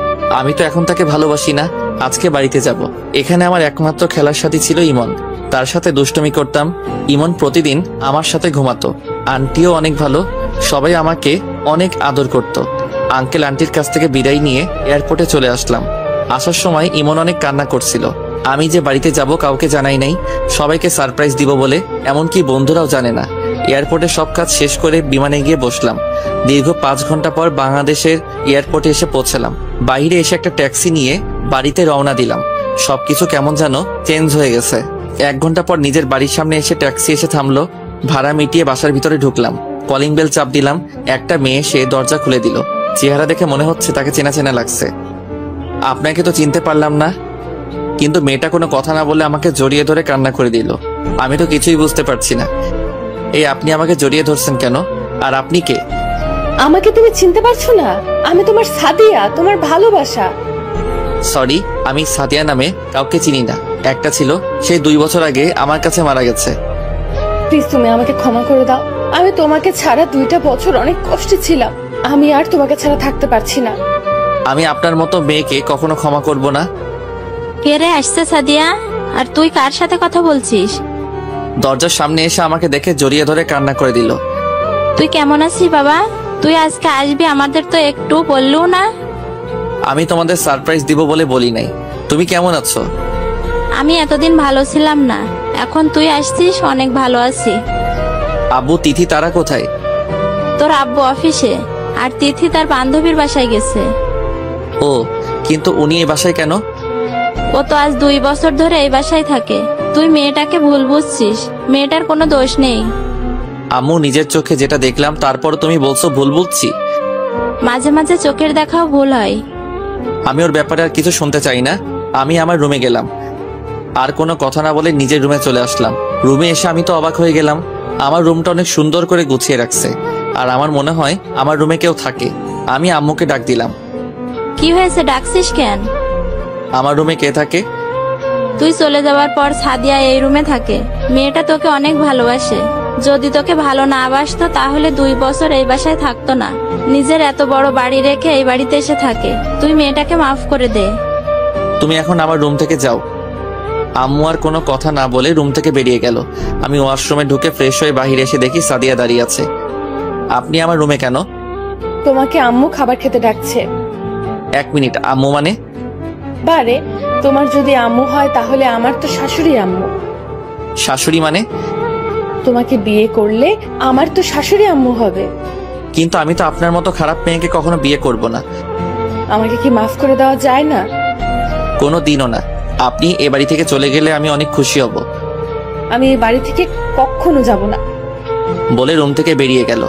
আমি তো এখন তাকে ভালোবাসি না। আজকে বাড়িতে যাব। এখানে আমার একমাত্র খেলার সাথী ছিল ইমন। তার সাথে দুষ্টুমি করতাম। ইমন প্রতিদিন আমার সাথে ঘুমাতো। আন্টিও অনেক ভালো, সবাই আমাকে অনেক আদর করত। আঙ্কেল আন্টির কাছ থেকে বিদায় নিয়ে এয়ারপোর্টে চলে আসলাম। আসার সময় ইমন অনেক কান্না করছিল। আমি যে বাড়িতে যাব কাউকে জানাই নাই, সবাইকে সারপ্রাইজ দিব বলে, এমনকি বন্ধুরাও জানে না। এয়ারপোর্টে সব কাজ শেষ করে বিমানে গিয়ে বসলাম। দীর্ঘ 5 ঘন্টা পর বাংলাদেশের এয়ারপোর্টে এসে পৌঁছালাম। বাইরে এসে একটা ট্যাক্সি নিয়ে বাড়িতে রওনা দিলাম। সবকিছু কেমন যেন চেঞ্জ হয়ে গেছে। 1 ঘন্টা পর নিজের বাড়ির সামনে এসে ট্যাক্সি এসে থামলো। ভাড়া মিটিয়ে বাসার ভিতরে ঢুকলাম। কলিং বেল চাপ দিলাম। একটা মেয়ে এসে দরজা খুলে দিল। চেহারা দেখে মনে হচ্ছে তাকে চেনা চেনা লাগছে। আপনাকে তো চিনতে পারলাম না। কিন্তু মেয়েটা কোনো কথা না বলে আমাকে জড়িয়ে ধরে কান্না করে দিল। আমি তো কিছুই বুঝতে পারছি না। এই আপনি আমাকে জড়িয়ে ধরছেন কেন? আর আপনি কে? আমাকে তুমি চিনতে পারছো না? আমি তোমার সাদিয়া, তোমার ভালোবাসা। সরি, আমি সাদিয়া নামে কাউকে চিনি না। একটা ছিল, সেই 2 বছর আগে আমার কাছে মারা গেছে। প্লিজ তুমি আমাকে ক্ষমা করে দাও। আমি তোমাকে ছাড়া 2টা বছর অনেক কষ্টে ছিলাম। আমি আর তোমাকে ছাড়া থাকতে পারছি না। আমি আপনার মতো মেয়েকে কখনো ক্ষমা করব না। কে রে আসছে সাদিয়া? আর তুই কার সাথে কথা বলছিস? দরজার সামনে এসে আমাকে দেখে জড়িয়ে ধরে কান্না করে দিল। তুই কেমন আছিস বাবা? তুই আজকে আসবি, আমাদের তো একটু বললু না। আমি তোমাদের সারপ্রাইজ দিব বলে বলি নাই। তুমি কেমন আছো? আমি এতদিন ভালো ছিলাম না, এখন তুই আসছিস, অনেক ভালো আছি। আব্বু, তিথি তারা কোথায়? তোর আব্বু অফিসে, আর তিথি তার বান্ধবীর বাসায় গেছে। ও, কিন্তু উনি এই বাসায় কেন? ও তো আজ 2 বছর ধরে এই বাসায় থাকে। তুই মেয়েটাকে ভুল বুঝছিস, মেয়েটার কোনো দোষ নেই। আম্মু, নিজের চোখে যেটা দেখলাম তারপর তুমি বলছো ভুল বুঝছি। মাঝে মাঝে চোখের দেখাও ভুল হয়। আমি ওর ব্যাপারে আর কিছু শুনতে চাই না। আমি আমার রুমে গেলাম। আর কোনো কথা না বলে নিজের রুমে চলে আসলাম। রুমে এসে আমি তো অবাক হয়ে গেলাম। আমার রুমটা অনেক সুন্দর করে গুছিয়ে রাখছে। আর আমার মনে হয় আমার রুমে কেউ থাকে। আমি আম্মুকে ডাক দিলাম। কি হয়েছে, ডাকছিস কেন? আমার রুমে কে থাকে? তুই চলে যাওয়ার পর সাদিয়া এই রুমে থাকে। মেয়েটা তোকে অনেক ভালোবাসে। যদি তোকে ভালো না বাসতো তাহলে 2 বছর এই বাসায় থাকতো না। নিজের এত বড় বাড়ি রেখে এই বাড়িতে এসে থাকে। তুই মেয়েটাকে মাফ করে দে। তুমি এখন আমার রুম থেকে যাও। আম্মু আর কোনো কথা না বলে রুম থেকে বেরিয়ে গেল। আমি ওয়াশরুমে ঢুকে ফ্রেশ হয়ে বাহিরে এসে দেখি সাদিয়া দাঁড়িয়ে আছে। আপনি আমার রুমে কেন? তোমাকে আম্মু খাবার খেতে ডাকছে। 1 মিনিট, আম্মু মানে? বারে, তোমার যদি আম্মু হয় তাহলে আমার তো শাশুড়ি আম্মু। শাশুড়ি মানে? তোমাকে বিয়ে করলে আমার তো শাশুড়ি আম্মু হবে। কিন্তু আমি তো আপনার মতো খারাপ মেয়েকে কখনো বিয়ে করব না। আমাকে কি মাফ করে দেওয়া যায় না? কোনো দিনও না। আপনি এ বাড়ি থেকে চলে গেলে আমি অনেক খুশি হব। আমি এই বাড়ি থেকে কখনো যাব না। বলে রুম থেকে বেরিয়ে গেল।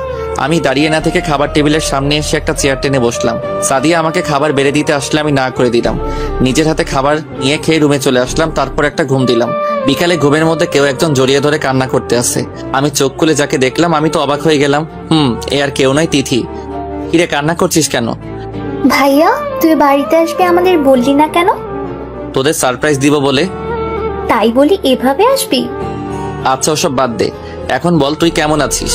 আমি দাঁড়িয়ে না থেকে খাবার টেবিলের সামনে এসে একটা চেয়ার টেনে বসলাম। সাদিয়া আমাকে খাবার বেড়ে দিতে আসলে আমি না করে দিলাম। নিজের হাতে খাবার নিয়ে খেয়ে রুমে চলে আসলাম। তারপর একটা ঘুম দিলাম। বিকালে ঘুমের মধ্যে কেউ একজন জড়িয়ে ধরে কান্না করতে আসে। আমি চোখ খুলে যাকে দেখলাম আমি তো অবাক হয়ে গেলাম। এ আর কেউ নয়, তিথি। কিরে, কান্না করছিস কেন? ভাইয়া, তুই বাড়িতে আসবি আমাদের বললি না কেন? তোদের সারপ্রাইজ দিব বলে। তাই বলি এভাবে আসবি? আচ্ছা, ওসব বাদ দে, এখন বল তুই কেমন আছিস?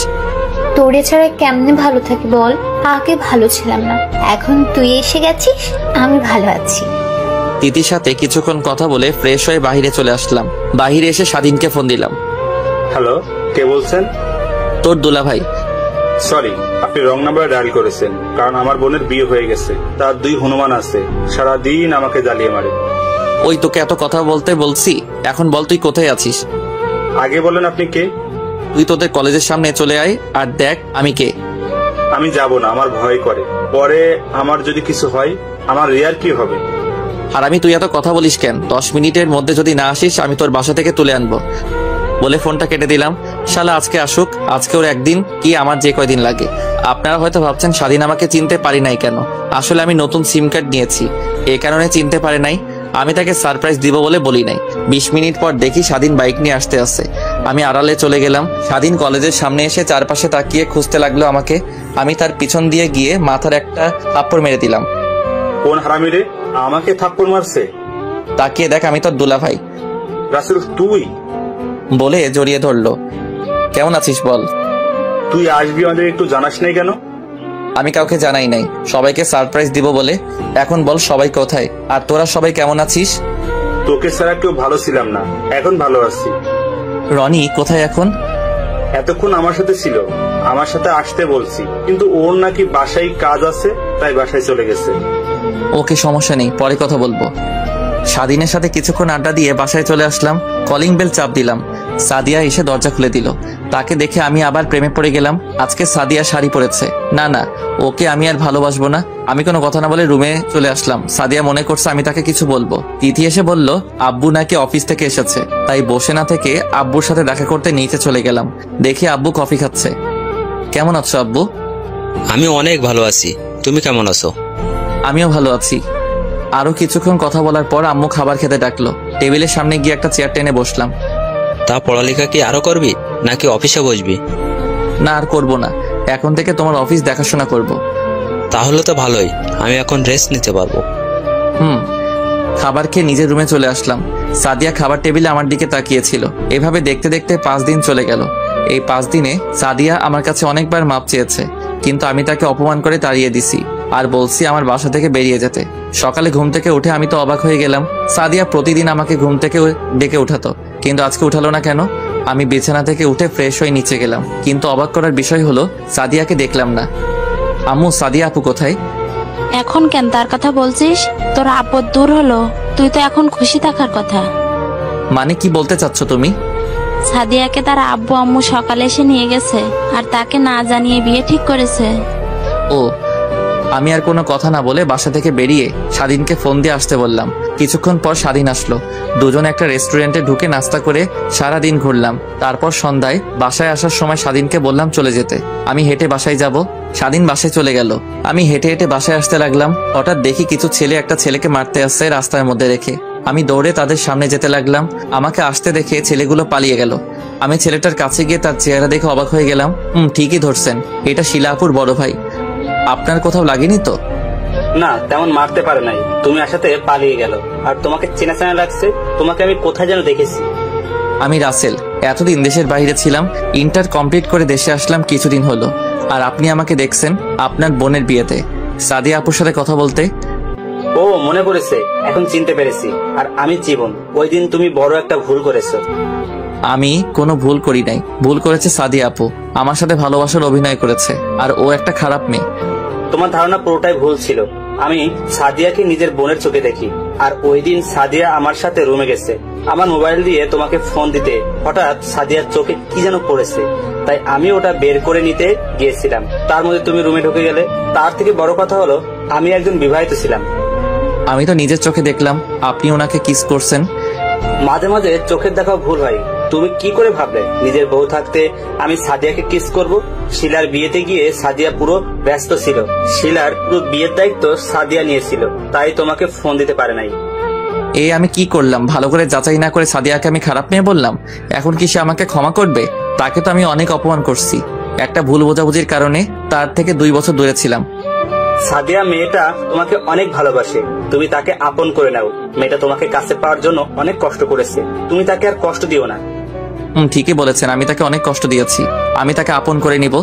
তোরে ছাড়া কেমনে ভালো থাকি বল? আগে ভালো ছিলাম না, এখন তুই এসে গেছিস, আমি ভালো আছি। তিথির সাথে কিছুক্ষণ কথা বলে ফ্রেশ হয়ে বাহিরে চলে আসলাম। বাহিরে এসে স্বাধীনকে ফোন দিলাম। হ্যালো, কে বলছেন? তোর দুলা ভাই। সরি, আপনি রং নাম্বারে ডায়াল করেছেন, কারণ আমার বোনের বিয়ে হয়ে গেছে। তার 2 হনুমান আছে, সারাদিন আমাকে জ্বালিয়ে মারে। ওই তোকে এত কথা বলতে বলছি, এখন বল তুই কোথায় আছিস? আগে বলেন আপনি কে? তুই তোদের কলেজের সামনে চলে আয় আর দেখ আমি কে। আমি যাব না, আমার ভয় করে। পরে আমার যদি কিছু হয়, আমার রিয়ার কি হবে? আর আমি, তুই এত কথা বলিস কেন? 10 মিনিটের মধ্যে যদি না আসিস আমি তোর বাসা থেকে তুলে আনবো। বলে ফোনটা কেটে দিলাম। শালা আজকে আসুক, আজকে ওর একদিন কি আমার যে কয়দিন লাগে। আপনারা হয়তো ভাবছেন স্বাধীন আমাকে চিনতে পারি নাই কেন। আসলে আমি নতুন সিম কার্ড নিয়েছি, এ কারণে চিনতে পারে নাই। আমি তাকে সারপ্রাইজ দিব বলে বলি নাই। 20 মিনিট পর দেখি স্বাধীন বাইক নিয়ে আসতে আসছে। আমি আড়ালে চলে গেলাম। স্বাধীন কলেজের সামনে এসে চারপাশে তাকিয়ে খুঁজতে লাগলো আমাকে। আমি তার পিছন দিয়ে গিয়ে মাথার একটা থাপ্পড় মেরে দিলাম। কোন হারামি রে আমাকে থাপ্পড় মারছে? তাকিয়ে দেখ, আমি তোর দুলা ভাই। রাসেল, তুই? বলে জড়িয়ে ধরলো। কেমন আছিস বল? তুই আসবি আমাদের একটু জানাস নাই কেন? আমি কাউকে জানাই নাই, সবাইকে সারপ্রাইজ দিব বলে। এখন বল সবাই কোথায়, আর তোরা সবাই কেমন আছিস? তোকে ছাড়া কেউ ভালো ছিলাম না, এখন ভালো আছি। রনি কোথায় এখন? এতক্ষণ আমার সাথে ছিল, আমার সাথে আসতে বলছি, কিন্তু ওর নাকি বাসায় কাজ আছে, তাই বাসায় চলে গেছে। ওকে, সমস্যা নেই, পরে কথা বলবো। স্বাধীনের সাথে কিছুক্ষণ আড্ডা দিয়ে বাসায় চলে আসলাম। কলিং বেল চাপ দিলাম। সাদিয়া এসে দরজা খুলে দিল। তাকে দেখে আমি আবার প্রেমে পড়ে গেলাম। আজকে সাদিয়া শাড়ি পরেছে। না, ওকে আমি আর ভালোবাসবো না। আমি কোনো কথা না বলে রুমে চলে আসলাম। সাদিয়া মনে করছে আমি তাকে কিছু বলবো। তিথি এসে বলল আব্বু নাকি অফিস থেকে এসেছে, তাই বসে না থেকে আব্বুর সাথে দেখা করতে নিচে চলে গেলাম। দেখি আব্বু কফি খাচ্ছে। কেমন আছো আব্বু? আমি অনেক ভালো আছি, তুমি কেমন আছো? আমিও ভালো আছি। আরো কিছুক্ষণ কথা বলার পর আম্মু খাবার খেতে ডাকলো। টেবিলের সামনে গিয়ে একটা চেয়ার টেনে বসলাম। তা পড়ালেখা কি আরো করবি নাকি অফিসে বসবি? না, আর করবো না, এখন থেকে তোমার অফিস দেখাশোনা করব। তাহলে তো ভালোই, আমি এখন রেস্ট নিতে পারবো। খাবার খেয়ে নিজের রুমে চলে আসলাম। সাদিয়া খাবার টেবিলে আমার দিকে তাকিয়েছিল। এভাবে দেখতে দেখতে 5 দিন চলে গেল। এই 5 দিনে সাদিয়া আমার কাছে অনেকবার মাপ চেয়েছে, কিন্তু আমি তাকে অপমান করে তাড়িয়ে দিছি আর বলছি আমার বাসা থেকে বেরিয়ে যেতে। সকালে ঘুম থেকে উঠে আমি তো অবাক হয়ে গেলাম। সাদিয়া প্রতিদিন আমাকে ঘুম থেকে ডেকে উঠাতো, কিন্তু আজকে উঠালো না কেন? আমি বিছানা থেকে উঠে ফ্রেশ হয়ে নিচে গেলাম, কিন্তু অবাক করার বিষয় হলো সাদিয়াকে দেখলাম না। আম্মু, সাদিয়া আপু কোথায়? এখন কেন তার কথা বলছিস? তোর আপদ দূর হলো, তুই তো এখন খুশি থাকার কথা। মানে কি বলতে চাচ্ছ তুমি? সাদিয়াকে তার আব্বু আম্মু সকালে এসে নিয়ে গেছে, আর তাকে না জানিয়ে বিয়ে ঠিক করেছে। ও, আমি আর কোনো কথা না বলে বাসা থেকে বেরিয়ে স্বাধীনকে ফোন দিয়ে আসতে বললাম। কিছুক্ষণ পর স্বাধীন আসলো। দুজনে একটা রেস্টুরেন্টে ঢুকে নাস্তা করে সারাদিন ঘুরলাম। তারপর সন্ধ্যায় বাসায় আসার সময় স্বাধীনকে বললাম চলে যেতে। আমি হেঁটে বাসায় যাব। স্বাধীন বাসায় চলে গেল। আমি হেঁটে হেঁটে বাসায় আসতে লাগলাম। হঠাৎ দেখি কিছু ছেলে একটা ছেলেকে মারতে আসছে রাস্তার মধ্যে রেখে। আমি দৌড়ে তাদের সামনে যেতে লাগলাম। আমাকে আসতে দেখে ছেলেগুলো পালিয়ে গেল। আমি ছেলেটার কাছে গিয়ে তার চেহারা দেখে অবাক হয়ে গেলাম। ঠিকই ধরছেন, এটা শিলা আপুর বড় ভাই। আপনার কোথাও লাগেনি তো? না, তেমন মারতে পারে নাই, তুমি আসাতে পালিয়ে গেল। আর তোমাকে চেনা চেনা লাগছে, তোমাকে আমি কোথায় যেন দেখেছি। আমি রাসেল, এতদিন দেশের বাইরে ছিলাম। ইন্টার কমপ্লিট করে দেশে আসলাম কিছুদিন হলো। আর আপনি আমাকে দেখছেন আপনার বোনের বিয়েতে সাদিয়া আপুর সাথে কথা বলতে। ও, মনে পড়েছে, এখন চিনতে পেরেছি। আর আমি জীবন, ওই দিন তুমি বড় একটা ভুল করেছো। আমি কোনো ভুল করি নাই, ভুল করেছে সাদিয়া আপু। আমার সাথে ভালোবাসার অভিনয় করেছে, আর ও একটা খারাপ মেয়ে। তোমার ধারণা পুরোটাই ভুল ছিল। আমি সাদিয়াকে নিজের বোনের চোখে দেখি। আর ওই দিন সাদিয়া আমার সাথে রুমে গেছে। আমার মোবাইল দিয়ে তোমাকে ফোন দিতে হঠাৎ সাদিয়ার চোখে কি যেন পড়েছে, তাই আমি ওটা বের করে নিতে গিয়েছিলাম। তার মধ্যে তুমি রুমে ঢুকে গেলে। তার থেকে বড় কথা হলো, আমি একজন বিবাহিত ছিলাম। আমি তো নিজের চোখে দেখলাম আপনি ওনাকে কিস করছেন। মাঝে মাঝে চোখের দেখাও ভুল হয়। তুমি কি করে ভাবলে নিজের বউ থাকতে আমি সাদিয়াকে কিস করব? শিলার বিয়েতে গিয়ে সাদিয়া পুরো ব্যস্ত ছিল। শিলার পুরো বিয়ের দায়িত্ব সাদিয়া নিয়েছিল, তাই তোমাকে ফোন দিতে পারে নাই। এই আমি কি করলাম? ভালো করে যাচাই না করে সাদিয়াকে আমি খারাপ মেয়ে বললাম। এখন কি সে আমাকে ক্ষমা করবে? তাকে তো আমি অনেক অপমান করছি। একটা ভুল বোঝাবুঝির কারণে তার থেকে 2 বছর দূরে ছিলাম। সাদিয়া মেয়েটা তোমাকে অনেক ভালোবাসে, তুমি তাকে আপন করে নাও। মেয়েটা তোমাকে কাছে পাওয়ার জন্য অনেক কষ্ট করেছে, তুমি তাকে আর কষ্ট দিও না। ঠিকই বলেছেন, আমি তাকে অনেক কষ্ট দিয়েছি। আমি তাকে আপন করে নিব।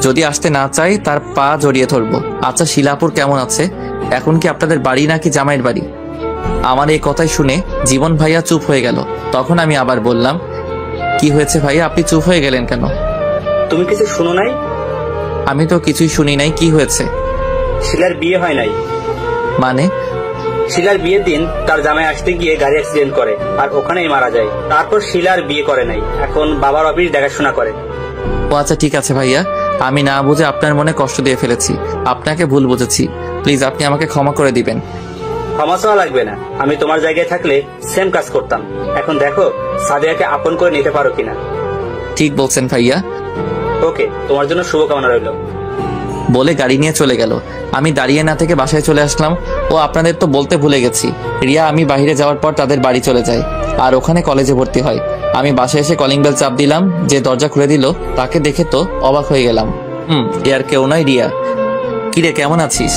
যদি আসতে না চাই তার পা জড়িয়ে ধরবো। আচ্ছা, শিলাপুর কেমন আছে? এখন কি আপনাদের বাড়ি নাকি জামাইয়ের বাড়ি? আমার এই কথাই শুনে জীবন ভাইয়া চুপ হয়ে গেল। তখন আমি আবার বললাম, কি হয়েছে ভাইয়া, আপনি চুপ হয়ে গেলেন কেন? তুমি কিছু শুনো নাই? আমি তো কিছুই শুনি নাই। কি হয়েছে? শিলার বিয়ে হয় নাই। মানে? শিলার বিয়ের দিন তার জামাই আসতে গিয়ে গাড়ি অ্যাক্সিডেন্ট করে আর ওখানেই মারা যায়। তারপর শিলার বিয়ে করে নাই, এখন বাবার অফিস দেখাশোনা করে। ও আচ্ছা, ঠিক আছে ভাইয়া, আমি না বুঝে আপনার মনে কষ্ট দিয়ে ফেলেছি। আপনাকে ভুল বুঝেছি, প্লিজ আপনি আমাকে ক্ষমা করে দিবেন। ক্ষমা চাওয়া লাগবে না, আমি তোমার জায়গায় থাকলে সেম কাজ করতাম। এখন দেখো সাদিয়াকে আপন করে নিতে পারো কিনা। ঠিক বলছেন ভাইয়া। ওকে, তোমার জন্য শুভকামনা রইল। বলে গাড়ি নিয়ে চলে গেল। আমি দাঁড়িয়ে না থেকে বাসায় চলে আসলাম। ও আপনাদের তো বলতে ভুলে গেছি, রিয়া আমি বাইরে যাওয়ার পর তাদের বাড়ি চলে যায় আর ওখানে কলেজে ভর্তি হয়। আমি বাসায় এসে কলিং বেল চাপ দিলাম। যে দরজা খুলে দিল তাকে দেখে তো অবাক হয়ে গেলাম। এ আর কেউ নয়, রিয়া। কিরে, কেমন আছিস?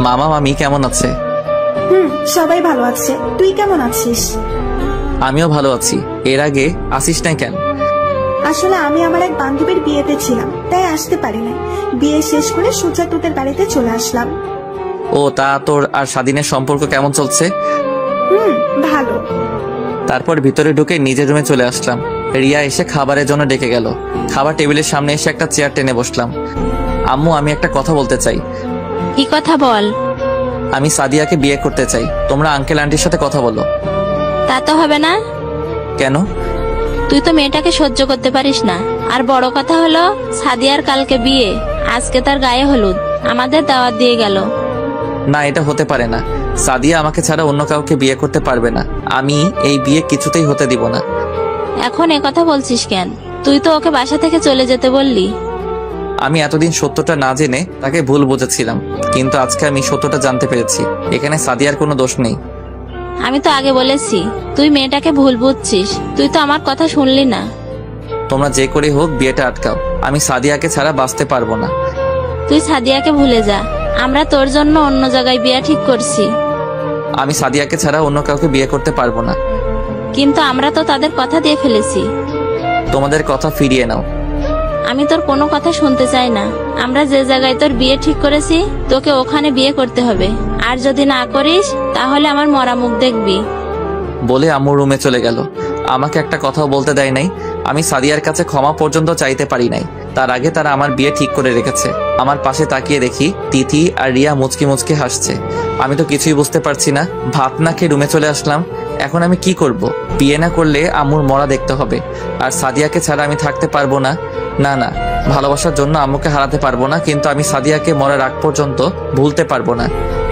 মামা মামি কেমন আছে? সবাই ভালো আছে। তুই কেমন আছিস? আমিও ভালো আছি। এর আগে আসিস নাই কেন? আসলে আমি আমার এক বান্ধবীর বিয়েতে ছিলাম, তাই আসতে পারি না। বিয়ে শেষ করে সোজা তোদের বাড়িতে চলে আসলাম। ও, তা তোর আর স্বাধীনের সম্পর্ক কেমন চলছে? ভালো। তারপর ভিতরে ঢুকে নিজের রুমে চলে আসলাম। রিয়া এসে খাবারের জন্য ডেকে গেল। খাবার টেবিলের সামনে এসে একটা চেয়ার টেনে বসলাম। আম্মু, আমি একটা কথা বলতে চাই। কি কথা বল? আমি সাদিয়াকে বিয়ে করতে চাই। তোমরা আঙ্কেল আন্টির সাথে কথা বলো। তা তো হবে না। কেন? তুই তো মেয়েটাকে সহ্য করতে পারিস না। আর বড় কথা হলো সাদিয়ার কালকে বিয়ে, আজকে তার গায়ে হলুদ, আমাদের দাওয়াত দিয়ে গেল। না, এটা হতে পারে না। সাদিয়া আমাকে ছাড়া অন্য কাউকে বিয়ে করতে পারবে না। আমি এই বিয়ে কিছুতেই হতে দিব না। এখন কথা বলছিস কেন? তুই তো ওকে বাসা থেকে চলে যেতে বললি। আমি এতদিন সত্যটা না জেনে তাকে ভুল বুঝেছিলাম, কিন্তু আজকে আমি সত্যটা জানতে পেরেছি। এখানে সাদিয়ার কোনো দোষ নেই। আমি তো আগে বলেছি তুই মেয়েটাকে ভুল বুঝছিস। তুই তো আমার কথা শুনলি না। তোমরা যে করে হোক বিয়েটা আটকাও। আমি সাদিয়াকে ছাড়া বাঁচতে পারবো না। তুই সাদিয়াকে ভুলে যা, আমরা তোর জন্য অন্য জায়গায় বিয়ে ঠিক করছি। আমি সাদিয়াকে ছাড়া অন্য কাউকে বিয়ে করতে পারবো না। কিন্তু আমরা তো তাদের কথা দিয়ে ফেলেছি। তোমাদের কথা ফিরিয়ে নাও। আমি তোর কোনো কথা শুনতে চাই না। আমরা যে জায়গায় তোর বিয়ে ঠিক করেছি তোকে ওখানে বিয়ে করতে হবে। আর যদি না করিস তাহলে আমার মরা মুখ দেখবি। বলে আম্মু রুমে চলে গেল। আমাকে একটা কথাও বলতে দেয় নাই। আমি সাদিয়ার কাছে ক্ষমা পর্যন্ত চাইতে পারি নাই। তার আগে তারা আমার বিয়ে ঠিক করে রেখেছে। আমার পাশে তাকিয়ে দেখি তিথি আর রিয়া মুচকি মুচকি হাসছে। আমি তো কিছুই বুঝতে পারছি না। ভাত না খেয়ে রুমে চলে আসলাম। এখন আমি কি করব? বিয়ে না করলে আম্মুর মরা দেখতে হবে। আর সাদিয়াকে ছাড়া আমি থাকতে পারবো না। না না, ভালোবাসার জন্য আম্মুকে হারাতে পারবো না, কিন্তু আমি সাদিয়াকে মরার আগ পর্যন্ত ভুলতে পারবো না।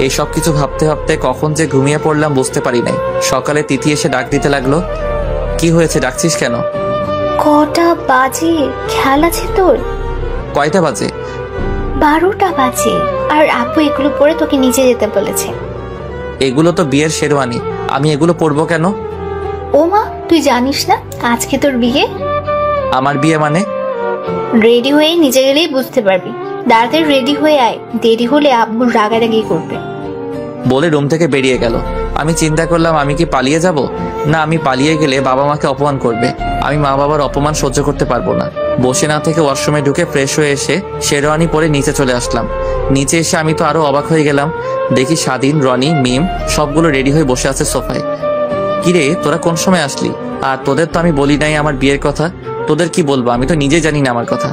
এই সব কিছু ভাবতে ভাবতে কখন যে ঘুমিয়ে পড়লাম বুঝতে পারি নাই। সকালে তিথি এসে ডাক দিতে লাগলো। কি হয়েছে, ডাকছিস কেন? কটা বাজে? খেয়াল আছে তোর? কয়টা বাজে? 12টা বাজে। আর আপু এগুলো পরে তোকে নিচে যেতে বলেছে। এগুলো তো বিয়ের শেরওয়ানি, আমি এগুলো পরবো কেন? ও মা, তুই জানিস না আজকে তোর বিয়ে? আমার বিয়ে মানে? রেডি হয়ে নিচে গেলেই বুঝতে পারবি। তাড়াতাড়ি রেডি হয়ে আয়, দেরি হলে আব্বুর রাগারাগি করবে। বলে রুম থেকে বেরিয়ে গেল। আমি চিন্তা করলাম আমি কি পালিয়ে যাব? না, আমি পালিয়ে গেলে বাবা মাকে অপমান করবে। আমি মা বাবার অপমান সহ্য করতে পারবো না। বসে না থেকে ওয়াশরুমে ঢুকে ফ্রেশ হয়ে এসে শেরওয়ানি পরে নিচে চলে আসলাম। নিচে এসে আমি তো আরো অবাক হয়ে গেলাম। দেখি স্বাধীন, রনি, মিম সবগুলো রেডি হয়ে বসে আছে সোফায়। কিরে, তোরা কোন সময় আসলি? আর তোদের তো আমি বলি নাই আমার বিয়ের কথা। তোদের কি বলবো? আমি তো নিজে জানি না আমার কথা।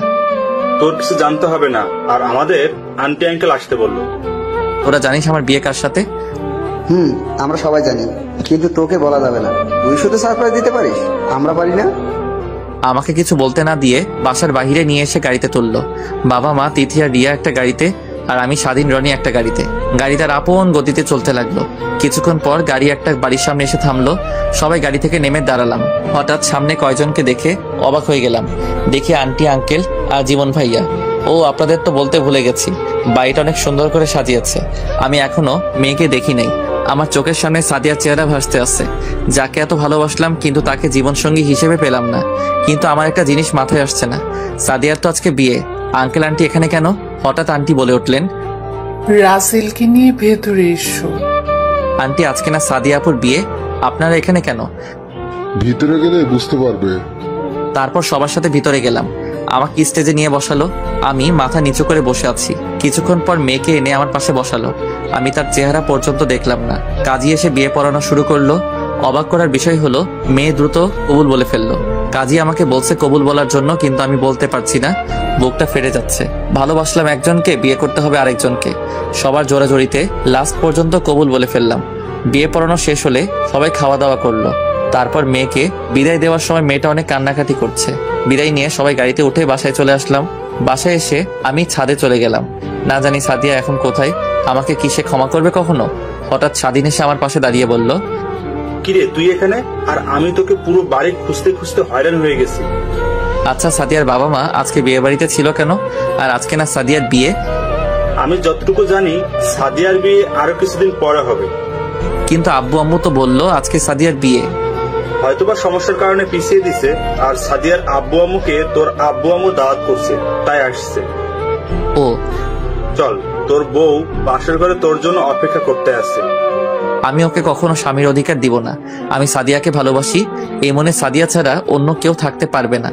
তোর কিছু জানতে হবে না। আর আমাদের আন্টি আঙ্কেল আসতে বললো। তোরা জানিস আমার বিয়ে কার সাথে? আমরা সবাই জানি, কিন্তু তোকে বলা যাবে না। তুই শুধু সারপ্রাইজ দিতে পারিস, আমরা পারি না। আমাকে কিছু বলতে না দিয়ে বাসার বাহিরে নিয়ে এসে গাড়িতে তুললো। বাবা মা, তিথি আর রিয়া একটা গাড়িতে, আর আমি স্বাধীন, রনি একটা গাড়িতে। গাড়ি তার আপন গতিতে চলতে লাগলো। কিছুক্ষণ পর গাড়ি একটা বাড়ির সামনে এসে থামলো। সবাই গাড়ি থেকে নেমে দাঁড়ালাম। হঠাৎ সামনে কয়জনকে দেখে অবাক হয়ে গেলাম। দেখি আন্টি, আঙ্কেল আর জীবন ভাইয়া। ও, আপনাদের তো বলতে ভুলে গেছি, বাড়িটা অনেক সুন্দর করে সাজিয়েছে। আমি এখনো মেয়েকে দেখি নাই। আমার চোখের সামনে সাদিয়ার চেহারা ভাসতে আসছে, যাকে এত ভালোবাসলাম কিন্তু তাকে জীবনসঙ্গী হিসেবে পেলাম না। কিন্তু আমার একটা জিনিস মাথায় আসছে না, সাদিয়ার তো আজকে বিয়ে। আঙ্কেল আন্টি এখানে কেন? হঠাৎ আন্টি বলে উঠলেন, রাসেলকে নিয়ে ভেতরে এসো। আন্টি, আজকে না সাদিয়া আপুর বিয়ে, আপনারা এখানে কেন? ভিতরে গেলে বুঝতে পারবে। তারপর সবার সাথে ভিতরে গেলাম। আমাকে স্টেজে নিয়ে বসালো। আমি মাথা নিচু করে বসে আছি। কিছুক্ষণ পর মেয়েকে এনে আমার পাশে বসালো। আমি তার চেহারা পর্যন্ত দেখলাম না। কাজী এসে বিয়ে পড়ানো শুরু করলো। অবাক করার বিষয় হলো, মেয়ে দ্রুত কবুল বলে ফেললো। কাজী আমাকে বলছে কবুল বলার জন্য, কিন্তু আমি বলতে পারছি না, বুকটা ফেটে যাচ্ছে। ভালোবাসলাম একজনকে, বিয়ে করতে হবে আরেকজনকে। সবার জোরাজোরিতে লাস্ট পর্যন্ত কবুল বলে ফেললাম। বিয়ে পড়ানো শেষ হলে সবাই খাওয়া দাওয়া করলো। তারপর মেয়েকে বিদায় দেওয়ার সময় মেয়েটা অনেক কান্নাকাটি করছে। বিদায় নিয়ে সবাই গাড়িতে উঠে বাসায় চলে আসলাম। বাসায় এসে আমি ছাদে চলে গেলাম। না জানি সাদিয়া এখন কোথায়, আমাকে কি সে ক্ষমা করবে কখনো? হঠাৎ স্বাধীন এসে আমার পাশে দাঁড়িয়ে বলল, কিরে তুই এখানে? আর আমি তোকে পুরো বাড়ি খুঁজতে খুঁজতে হয়রান হয়ে গেছি। আচ্ছা, সাদিয়ার বাবা মা আজকে বিয়ে বাড়িতে ছিল কেন? আর আজকে না সাদিয়ার বিয়ে? আমি যতটুকু জানি সাদিয়ার বিয়ে আরো কিছুদিন পরে হবে। কিন্তু আব্বু আম্মু তো বললো আজকে সাদিয়ার বিয়ে। হয়তোবা সমস্যার কারণে পিছিয়ে দিছে। আর সাদিয়ার আব্বু আম্মুকে তোর আব্বু আম্মু দাওয়াত করছে, তাই আসছে। ও, চল, তোর বউ বাসর ঘরে তোর জন্য অপেক্ষা করতে আসছে। আমি ওকে কখনো স্বামীর অধিকার দিব না। আমি সাদিয়াকে ভালোবাসি, এই মনে সাদিয়া ছাড়া অন্য কেউ থাকতে পারবে না।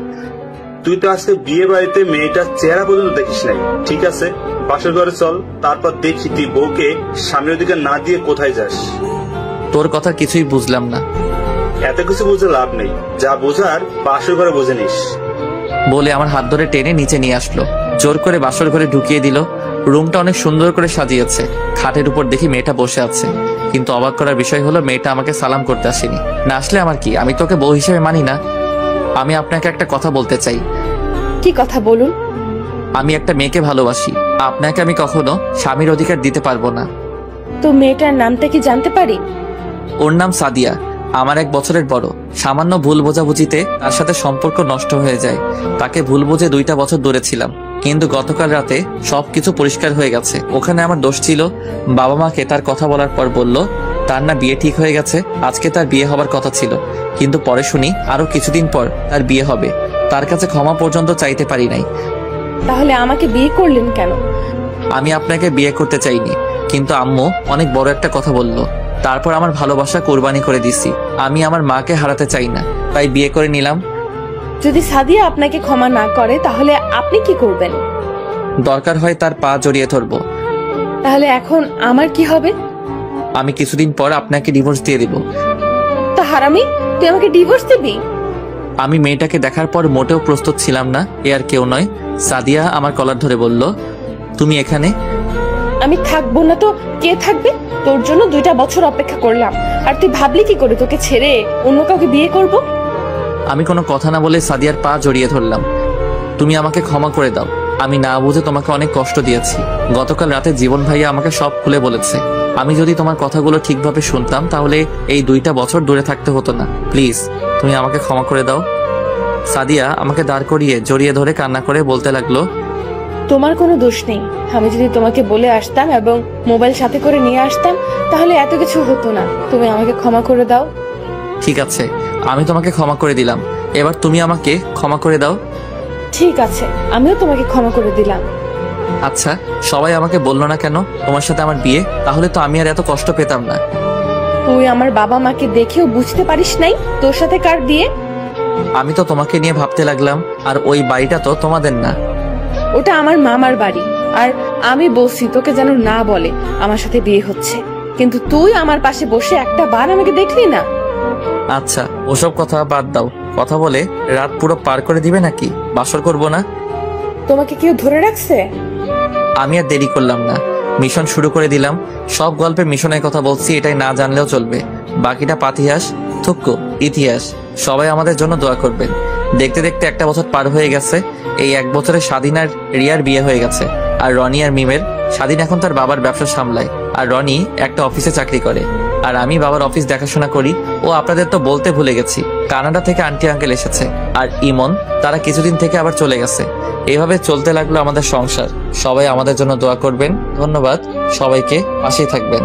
তুই তো আজকে বিয়ে বাড়িতে মেয়েটার চেহারা পর্যন্ত দেখিস নাই। ঠিক আছে, বাসর ঘরে চল, তারপর দেখি তুই বউকে স্বামীর অধিকার না দিয়ে কোথায় যাস। তোর কথা কিছুই বুঝলাম না। এত কিছু বুঝে লাভ নেই, যা বোঝার বাসর ঘরে বুঝে নিস। বলে আমার হাত ধরে টেনে নিচে নিয়ে আসলো। জোর করে বাসর ঘরে ঢুকিয়ে দিল। রুমটা অনেক সুন্দর করে সাজিয়েছে। খাটের উপর দেখি মেয়েটা বসে আছে, কিন্তু অবাক করার বিষয় হলো মেয়েটা আমাকে সালাম করতে আসেনি। না আসলে আমার কি, আমি তোকে বউ হিসেবে মানি না। আমি আপনাকে একটা কথা বলতে চাই। কি কথা বলুন? আমি একটা মেয়েকে ভালোবাসি, আপনাকে আমি কখনো স্বামীর অধিকার দিতে পারবো না। তো মেয়েটার নামটা কি জানতে পারি? ওর নাম সাদিয়া, আমার 1 বছরের বড়। সামান্য ভুল বোঝাবুঝিতে তার সাথে সম্পর্ক নষ্ট হয়ে যায়। তাকে ভুল বুঝে 2টা বছর দূরে ছিলাম, কিন্তু গতকাল রাতে সবকিছু পরিষ্কার হয়ে গেছে। ওখানে আমার দোষ ছিল। বাবা মাকে তার কথা বলার পর বলল তার না বিয়ে ঠিক হয়ে গেছে, আজকে তার বিয়ে হবার কথা ছিল। কিন্তু পরে শুনি আরো কিছুদিন পর তার বিয়ে হবে। তার কাছে ক্ষমা পর্যন্ত চাইতে পারি নাই। তাহলে আমাকে বিয়ে করলেন কেন? আমি আপনাকে বিয়ে করতে চাইনি, কিন্তু আম্মু অনেক বড় একটা কথা বলল। তারপর আমার ভালোবাসা কোরবানি করে দিছি। আমি আমার মাকে হারাতে চাই না, তাই বিয়ে করে নিলাম। যদি সাদিয়া আপনাকে ক্ষমা না করে তাহলে আপনি কি করবেন? দরকার হয় তার পা জড়িয়ে ধরবো। তাহলে এখন আমার কি হবে? আমি কিছুদিন পর আপনাকে ডিভোর্স দিয়ে দিব। তা হারামি, তুই আমাকে ডিভোর্স দিবি? আমি মেয়েটাকে দেখার পর মোটেও প্রস্তুত ছিলাম না। এ আর কেউ নয়, সাদিয়া আমার কলার ধরে বলল, তুমি এখানে? আমি থাকবো না তো কে থাকবে? তোর জন্য 2টা বছর অপেক্ষা করলাম, আর তুই ভাবলি কি করে তোকে ছেড়ে অন্য কাউকে বিয়ে করব? আমি কোনো কথা না বলে সাদিয়ার পা জড়িয়ে ধরলাম। তুমি আমাকে ক্ষমা করে দাও, আমি না বুঝে তোমাকে অনেক কষ্ট দিয়েছি। গতকাল রাতে জীবন ভাইয়া আমাকে সব খুলে বলেছে। আমি যদি তোমার কথাগুলো ঠিকভাবে শুনতাম তাহলে এই 2টা বছর দূরে থাকতে হতো না। প্লিজ, তুমি আমাকে ক্ষমা করে দাও। সাদিয়া আমাকে দাঁড় করিয়ে জড়িয়ে ধরে কান্না করে বলতে লাগলো, তোমার কোনো দোষ নেই। আমি যদি তোমাকে বলে আসতাম এবং মোবাইল সাথে করে নিয়ে আসতাম তাহলে এত কিছু হতো না। তুমি আমাকে ক্ষমা করে দাও। ঠিক আছে, আমি তোমাকে ক্ষমা করে দিলাম। এবার তুমি আমাকে ক্ষমা করে দাও। ঠিক আছে, আমিও তোমাকে ক্ষমা করে দিলাম। আচ্ছা, সবাই আমাকে বললো না কেন তোমার সাথে আমার বিয়ে? তাহলে তো আমি আর এত কষ্ট পেতাম না। তুই আমার বাবা মাকে দেখেও বুঝতে পারিস নাই তোর সাথে কার বিয়ে? আমি তো তোমাকে নিয়ে ভাবতে লাগলাম, আর ওই বাড়িটা তো তোমাদের না। ওটা আমার মামার বাড়ি, আর আমি বলছি তোকে যেন না বলে আমার সাথে বিয়ে হচ্ছে, কিন্তু তুই আমার পাশে বসে একটা বার আমাকে দেখলি না। আচ্ছা, ওসব কথা বাদ দাও। কথা বলে রাত পুরো পার করে দিবে নাকি? বাসর করব না? তোমাকে কেউ ধরে রাখছে? আমি আর দেরি করলাম না, মিশন শুরু করে দিলাম। সব গল্পে মিশনের কথা বলছি, এটাই না জানলেও চলবে। বাকিটা পাতিহাস, থুক্কু ইতিহাস। সবাই আমাদের জন্য দোয়া করবেন। দেখতে দেখতে 1টা বছর পার হয়ে গেছে। এই 1 বছরে স্বাধীন আর রিয়ার বিয়ে হয়ে গেছে, আর রনি আর মিমের। স্বাধীন এখন তার বাবার ব্যবসা সামলায়। আর রনি একটা অফিসে চাকরি করে, আর আমি বাবার অফিস দেখাশোনা করি। ও আপনাদের তো বলতে ভুলে গেছি, কানাডা থেকে আন্টি আঙ্কেল এসেছে, আর ইমন তারা কিছুদিন থেকে আবার চলে গেছে। এভাবে চলতে লাগলো আমাদের সংসার। সবাই আমাদের জন্য দোয়া করবেন। ধন্যবাদ সবাইকে, পাশেই থাকবেন।